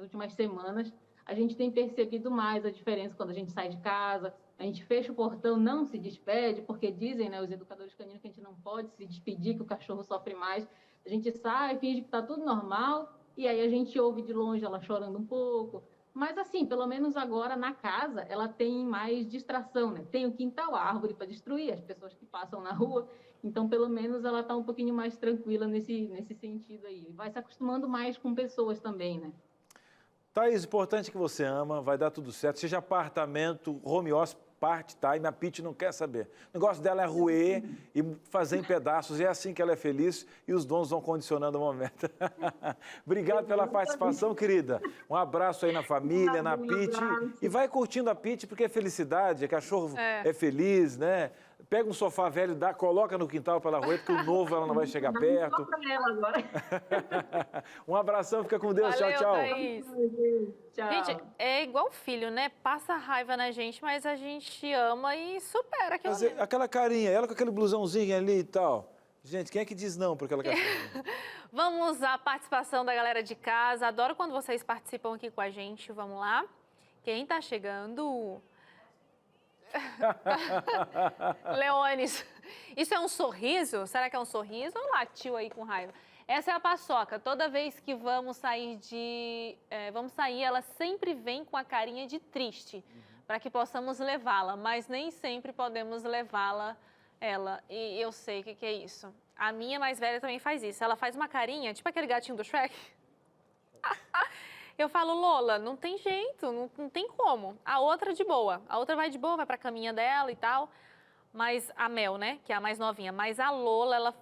I: últimas semanas, a gente tem percebido mais a diferença quando a gente sai de casa, a gente fecha o portão, não se despede, porque dizem, né, os educadores caninos, que a gente não pode se despedir, que o cachorro sofre mais. A gente sai, finge que está tudo normal, e aí a gente ouve de longe ela chorando um pouco. Mas assim, pelo menos agora na casa, ela tem mais distração, né? Tem o quintal, a árvore para destruir, as pessoas que passam na rua. Então, pelo menos ela está um pouquinho mais tranquila nesse sentido aí. Vai se acostumando mais com pessoas também, né?
D: Thaís, importante que você ama, vai dar tudo certo. Seja apartamento, home office, part-time, a Pitty não quer saber. O negócio dela é roer e fazer em pedaços. É assim que ela é feliz e os donos vão condicionando o momento. Obrigado pela participação, querida. Um abraço aí na família, na Pitty. E vai curtindo a Pitty, porque é felicidade, cachorro é feliz, né? Pega um sofá velho, coloca no quintal para ela roer, porque o novo ela não vai chegar perto.
I: Só pra ela agora.
D: Um abração, fica com Deus.
E: Valeu,
D: Tchau, tchau.
E: Thaís.
I: Tchau.
E: Gente, é igual filho, né? Passa raiva na gente, mas a gente ama e supera aquilo.
D: Mas aquela carinha, ela com aquele blusãozinho ali e tal. Gente, quem é que diz não para aquela cachorrinha?
E: Vamos à participação da galera de casa. Adoro quando vocês participam aqui com a gente. Vamos lá. Quem tá chegando? Leones, isso é um sorriso? Será que é um sorriso ou latiu aí com raiva? Essa é a Paçoca. Toda vez que vamos sair, ela sempre vem com a carinha de triste, para que possamos levá-la, mas nem sempre podemos levá-la, e eu sei o que é isso. A minha mais velha também faz isso. Ela faz uma carinha, tipo aquele gatinho do Shrek. Eu falo, Lola, não tem jeito, não tem como. A outra de boa. A outra vai de boa, vai pra caminha dela e tal. Mas a Mel, né, que é a mais novinha. Mas a Lola, ela...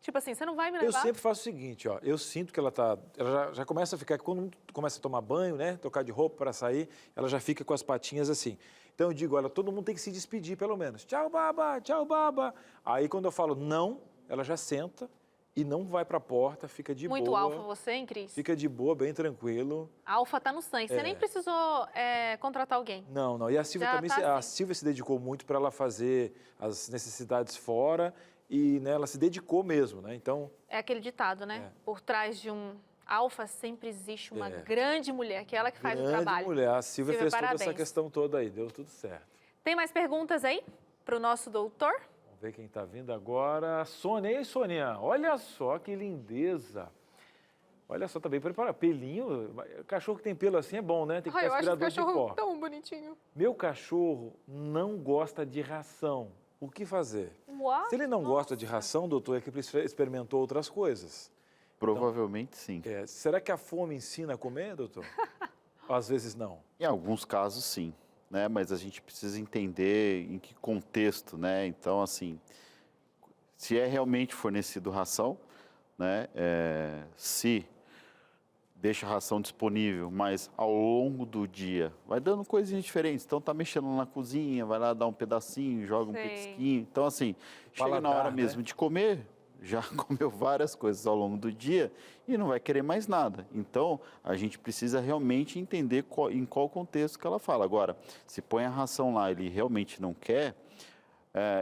E: Tipo assim, você não vai me levar?
D: Eu sempre faço o seguinte, ó. Eu sinto que ela já começa a ficar... Quando um começa a tomar banho, né, trocar de roupa para sair, ela já fica com as patinhas assim. Então eu digo, olha, todo mundo tem que se despedir pelo menos. Tchau, baba, tchau, baba. Aí quando eu falo não, ela já senta e não vai para a porta, fica de boa.
E: Muito alfa você, hein, Cris?
D: Fica de boa, bem tranquilo.
E: Alfa tá no sangue. Você nem precisou contratar alguém.
D: Não. E a Silvia também, a Silvia se dedicou muito para ela fazer as necessidades fora e, né, ela se dedicou mesmo, né? Então...
E: É aquele ditado, né? Por trás de um alfa sempre existe uma grande mulher, que é ela que faz o trabalho.
D: Grande mulher. A Silvia fez
E: parabéns.
D: toda essa questão toda aí, deu tudo certo.
E: Tem mais perguntas aí para o nosso doutor?
D: Vamos ver quem está vindo agora. Sônia, e aí, Sônia? Olha só que lindeza. Olha só, tá bem preparado. Pelinho, cachorro que tem pelo assim é bom, né? Tem que ter aspirador de pó.
E: Eu acho o cachorro tão bonitinho.
D: Meu cachorro não gosta de ração. O que fazer?
E: Uau,
D: Se ele não gosta de ração, doutor, é que ele experimentou outras coisas.
F: Provavelmente sim.
D: Será que a fome ensina a comer, doutor? Às vezes não.
F: Em alguns casos sim, né? Mas a gente precisa entender em que contexto, né? Então, assim, se é realmente fornecido ração, né? Se deixa a ração disponível, mas ao longo do dia vai dando coisinhas diferentes. Então, tá mexendo na cozinha, vai lá dar um pedacinho, joga um petisquinho. Então, assim, chega na hora mesmo de comer, já comeu várias coisas ao longo do dia e não vai querer mais nada. Então, a gente precisa realmente entender em qual contexto que ela fala. Agora, se põe a ração lá e ele realmente não quer,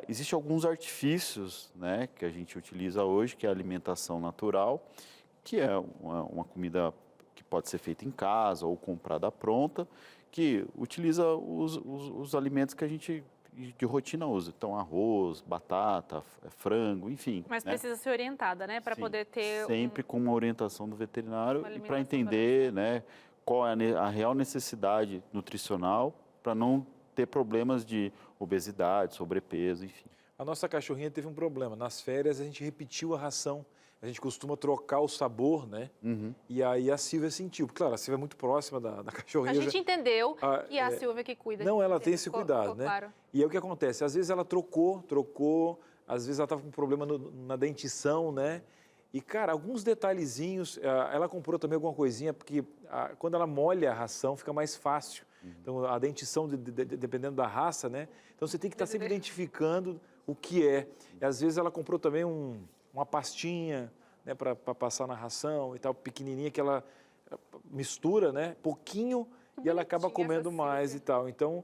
F: existem alguns artifícios, né, que a gente utiliza hoje, que é a alimentação natural, que é uma comida que pode ser feita em casa ou comprada pronta, que utiliza os alimentos que a gente de rotina usa. Então, arroz, batata, frango, enfim.
E: Mas precisa ser orientada, né? Para poder ter...
F: Sempre com uma orientação do veterinário e para entender, né, qual é a real necessidade nutricional para não ter problemas de obesidade, sobrepeso, enfim.
D: A nossa cachorrinha teve um problema. Nas férias, a gente repetiu a ração. A gente costuma trocar o sabor, né? E aí a Silvia sentiu. Porque, claro, a Silvia é muito próxima da cachorrinha.
E: A gente entendeu que é a Silvia que cuida.
D: Não, ela tem esse cuidado, né?
E: Claro.
D: E aí o que acontece? Às vezes ela trocou. Às vezes ela estava com problema na dentição, né? E, cara, alguns detalhezinhos. Ela comprou também alguma coisinha, porque quando ela molha a ração, fica mais fácil. Então, a dentição, dependendo da raça, né? Então, você tem que estar sempre identificando o que é. E, às vezes, ela comprou também uma pastinha, né, para passar na ração e tal, pequenininha, que ela mistura, né, pouquinho, e ela acaba comendo mais e tal. Então,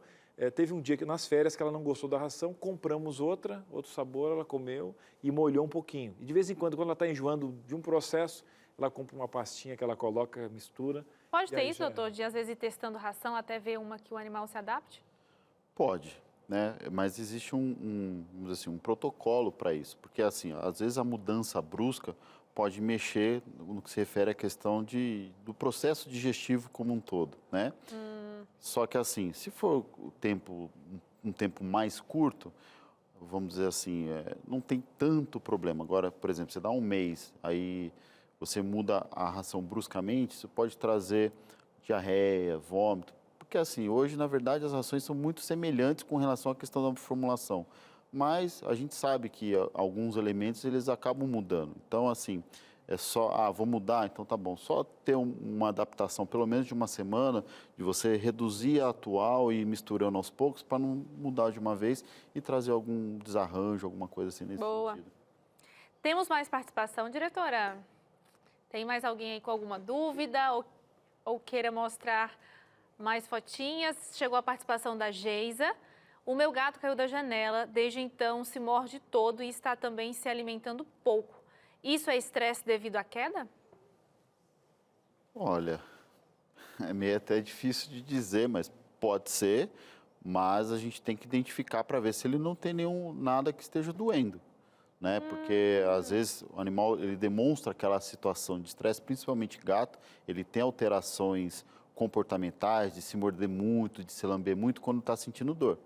D: teve um dia que nas férias que ela não gostou da ração, compramos outro sabor, ela comeu e molhou um pouquinho. E de vez em quando ela está enjoando de um processo, ela compra uma pastinha que ela coloca, mistura.
E: Pode ter isso, doutor, de às vezes ir testando ração até ver uma que o animal se adapte?
F: Pode, né? Mas existe vamos dizer assim, um protocolo para isso, porque assim, às vezes a mudança brusca pode mexer no que se refere à questão do processo digestivo como um todo, né? Só que assim, se for um tempo mais curto, vamos dizer assim, não tem tanto problema. Agora, por exemplo, você dá um mês, aí você muda a ração bruscamente, isso pode trazer diarreia, vômito, porque assim, hoje, na verdade, as rações são muito semelhantes com relação à questão da formulação, mas a gente sabe que alguns elementos, eles acabam mudando. Então, assim, é só, vou mudar, então tá bom, só ter uma adaptação, pelo menos de uma semana, de você reduzir a atual e ir misturando aos poucos, para não mudar de uma vez e trazer algum desarranjo, alguma coisa assim nesse sentido.
E: Temos mais participação, diretora? Tem mais alguém aí com alguma dúvida ou queira mostrar mais fotinhas? Chegou a participação da Geisa. O meu gato caiu da janela, desde então se morde todo e está também se alimentando pouco. Isso é estresse devido à queda?
F: Olha, é meio até difícil de dizer, mas pode ser, mas a gente tem que identificar para ver se ele não tem nada que esteja doendo, né? Porque às vezes o animal ele demonstra aquela situação de estresse, principalmente gato, ele tem alterações comportamentais, de se morder muito, de se lamber muito quando está sentindo dor.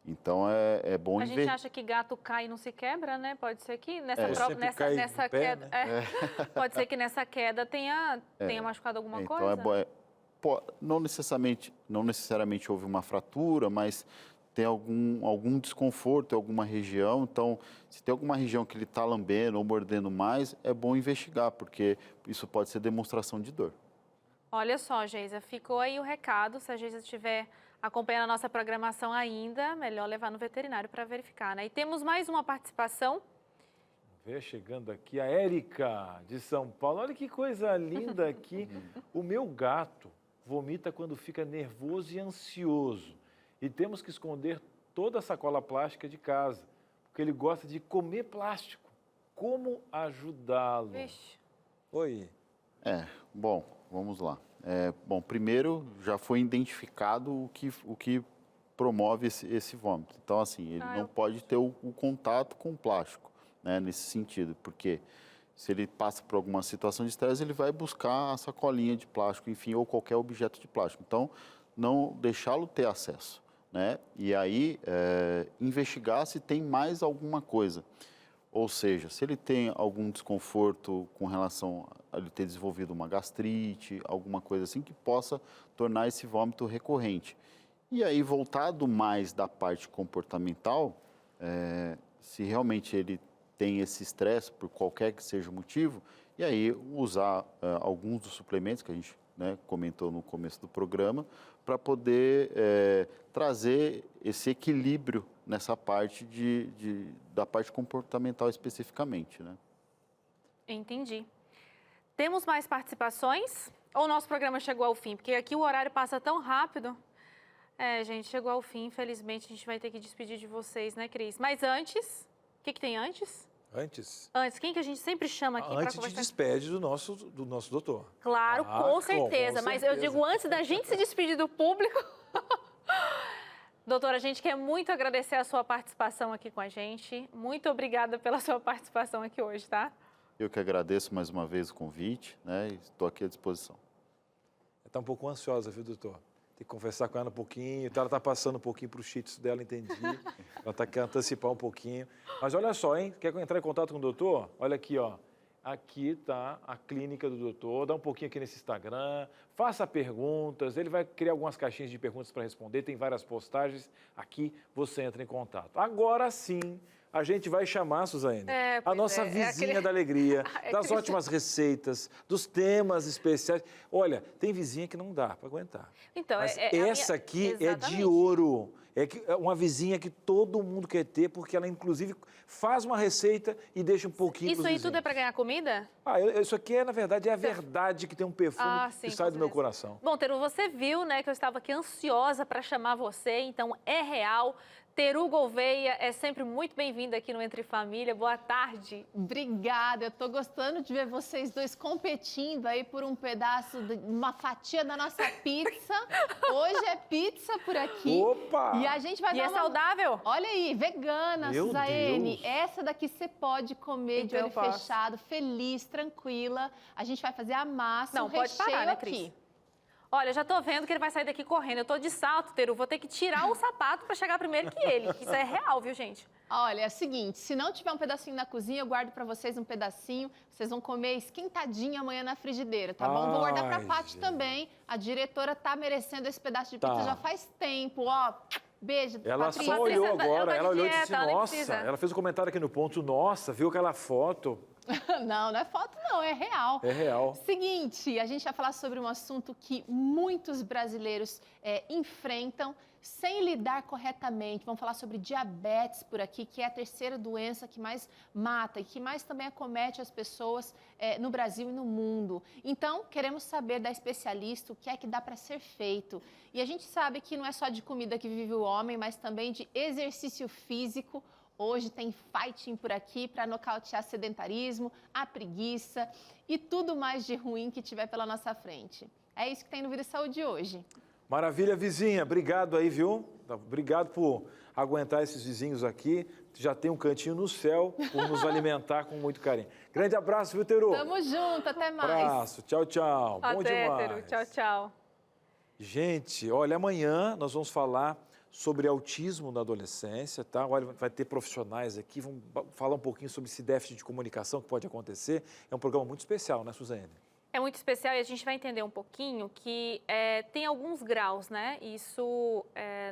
F: Então é bom
E: A gente acha que gato cai e não se quebra, né? Pode ser que nessa queda, pode ser que nessa queda tenha machucado alguma coisa.
F: Então não necessariamente houve uma fratura, mas tem algum desconforto em alguma região. Então, se tem alguma região que ele está lambendo ou mordendo mais, é bom investigar, porque isso pode ser demonstração de dor.
E: Olha só, Geisa, ficou aí o recado. Se a Geisa estiver acompanhando a nossa programação ainda, melhor levar no veterinário para verificar, né? E temos mais uma participação.
D: Vê chegando aqui a Érica, de São Paulo. Olha que coisa linda aqui. O meu gato vomita quando fica nervoso e ansioso. E temos que esconder toda a sacola plástica de casa, porque ele gosta de comer plástico. Como ajudá-lo?
E: Vixe.
D: Oi.
F: Bom, vamos lá. Primeiro, já foi identificado o que promove esse vômito. Então, assim, ele não pode ter o contato com o plástico, né, nesse sentido, porque se ele passa por alguma situação de estresse, ele vai buscar a sacolinha de plástico, enfim, ou qualquer objeto de plástico. Então, não deixá-lo ter acesso, né? E aí, investigar se tem mais alguma coisa. Ou seja, se ele tem algum desconforto com relação a ele ter desenvolvido uma gastrite, alguma coisa assim que possa tornar esse vômito recorrente. E aí, voltado mais da parte comportamental, se realmente ele tem esse estresse por qualquer que seja o motivo, e aí usar alguns dos suplementos que a gente, né, comentou no começo do programa, para poder trazer esse equilíbrio nessa parte da parte comportamental especificamente, né?
E: Entendi. Temos mais participações? Ou o nosso programa chegou ao fim? Porque aqui o horário passa tão rápido. Gente, chegou ao fim. Infelizmente, a gente vai ter que despedir de vocês, né, Cris? Mas antes, o que tem antes?
D: Antes?
E: Antes, quem que a gente sempre chama aqui para conversar?
D: Antes te despede do nosso doutor.
E: Claro, com certeza. Mas eu digo, antes da gente se despedir do público... Doutora, a gente quer muito agradecer a sua participação aqui com a gente. Muito obrigada pela sua participação aqui hoje, tá?
F: Eu que agradeço mais uma vez o convite, né? E estou aqui à disposição.
D: Ela está um pouco ansiosa, viu, doutor? Tem que conversar com ela um pouquinho. Ela está passando um pouquinho para o shih tzu dela, entendi. Ela está querendo antecipar um pouquinho. Mas olha só, hein? Quer entrar em contato com o doutor? Olha aqui, ó. Aqui está a clínica do doutor, dá um pouquinho aqui nesse Instagram, faça perguntas, ele vai criar algumas caixinhas de perguntas para responder, tem várias postagens, aqui você entra em contato. Agora sim, a gente vai chamar, Suzane, a nossa vizinha da alegria, das ótimas receitas, dos temas especiais. Olha, tem vizinha que não dá para aguentar.
E: Então,
D: mas essa aqui é de ouro. É uma vizinha que todo mundo quer ter, porque ela, inclusive, faz uma receita e deixa um pouquinho
E: Isso aí tudo é para ganhar comida?
D: Isso aqui, na verdade, é a verdade que tem um perfume que sai do meu coração.
E: Bom, Teru, você viu, né, que eu estava aqui ansiosa para chamar você, então é real. Teru Gouveia é sempre muito bem-vinda aqui no Entre Família. Boa tarde.
J: Obrigada. Eu tô gostando de ver vocês dois competindo aí por um pedaço, uma fatia da nossa pizza. Hoje é pizza por aqui.
D: Opa!
J: E a gente vai dar
E: é saudável?
J: Olha aí, vegana, Suzane. Essa daqui você pode comer
E: então
J: de olho fechado, feliz, tranquila. A gente vai fazer a massa,
E: não,
J: o
E: pode
J: recheio
E: parar, né,
J: aqui.
E: Cris? Olha, já tô vendo que ele vai sair daqui correndo. Eu tô de salto, Teru. Vou ter que tirar o sapato para chegar primeiro que ele. Isso é real, viu, gente?
J: Olha, é o seguinte, se não tiver um pedacinho na cozinha, eu guardo para vocês um pedacinho. Vocês vão comer esquentadinho amanhã na frigideira, tá bom? Vou guardar para a Paty também. A diretora tá merecendo esse pedaço de pizza já faz tempo, ó. Beijo,
D: Ela
J: Patrícia.
D: só olhou agora, ela olhou e disse,
E: ela
D: nossa, ela fez um comentário aqui no ponto, nossa, viu aquela foto.
J: Não, não é foto não, é real.
D: É real.
J: Seguinte, a gente vai falar sobre um assunto que muitos brasileiros enfrentam sem lidar corretamente. Vamos falar sobre diabetes por aqui, que é a terceira doença que mais mata e que mais também acomete as pessoas no Brasil e no mundo. Então, queremos saber da especialista o que é que dá para ser feito. E a gente sabe que não é só de comida que vive o homem, mas também de exercício físico. Hoje tem fighting por aqui para nocautear sedentarismo, a preguiça e tudo mais de ruim que tiver pela nossa frente. É isso que tem no Vida e Saúde hoje.
D: Maravilha, vizinha. Obrigado aí, viu? Obrigado por aguentar esses vizinhos aqui. Já tem um cantinho no céu por nos alimentar com muito carinho. Grande abraço, viu, Teru?
J: Tamo junto, até mais.
D: Abraço, tchau, tchau. Bom
E: Até,
D: demais.
E: Teru. Tchau, tchau.
D: Gente, olha, amanhã nós vamos falar sobre autismo na adolescência, tá? Olha, vai ter profissionais aqui, vamos falar um pouquinho sobre esse déficit de comunicação que pode acontecer. É um programa muito especial, né, Suzane?
E: É muito especial e a gente vai entender um pouquinho que tem alguns graus, né? Isso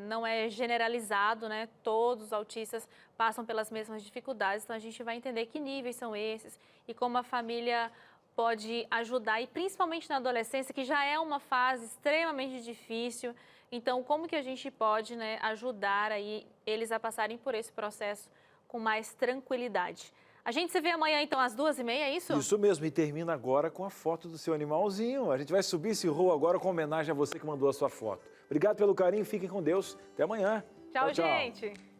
E: não é generalizado, né? Todos os autistas passam pelas mesmas dificuldades, então a gente vai entender que níveis são esses e como a família pode ajudar, e principalmente na adolescência, que já é uma fase extremamente difícil. Então, como que a gente pode, né, ajudar aí eles a passarem por esse processo com mais tranquilidade? A gente se vê amanhã, então, às 2h30, é isso?
D: Isso mesmo, e termina agora com a foto do seu animalzinho. A gente vai subir esse rolo agora com homenagem a você que mandou a sua foto. Obrigado pelo carinho, fiquem com Deus. Até amanhã.
E: Tchau, gente.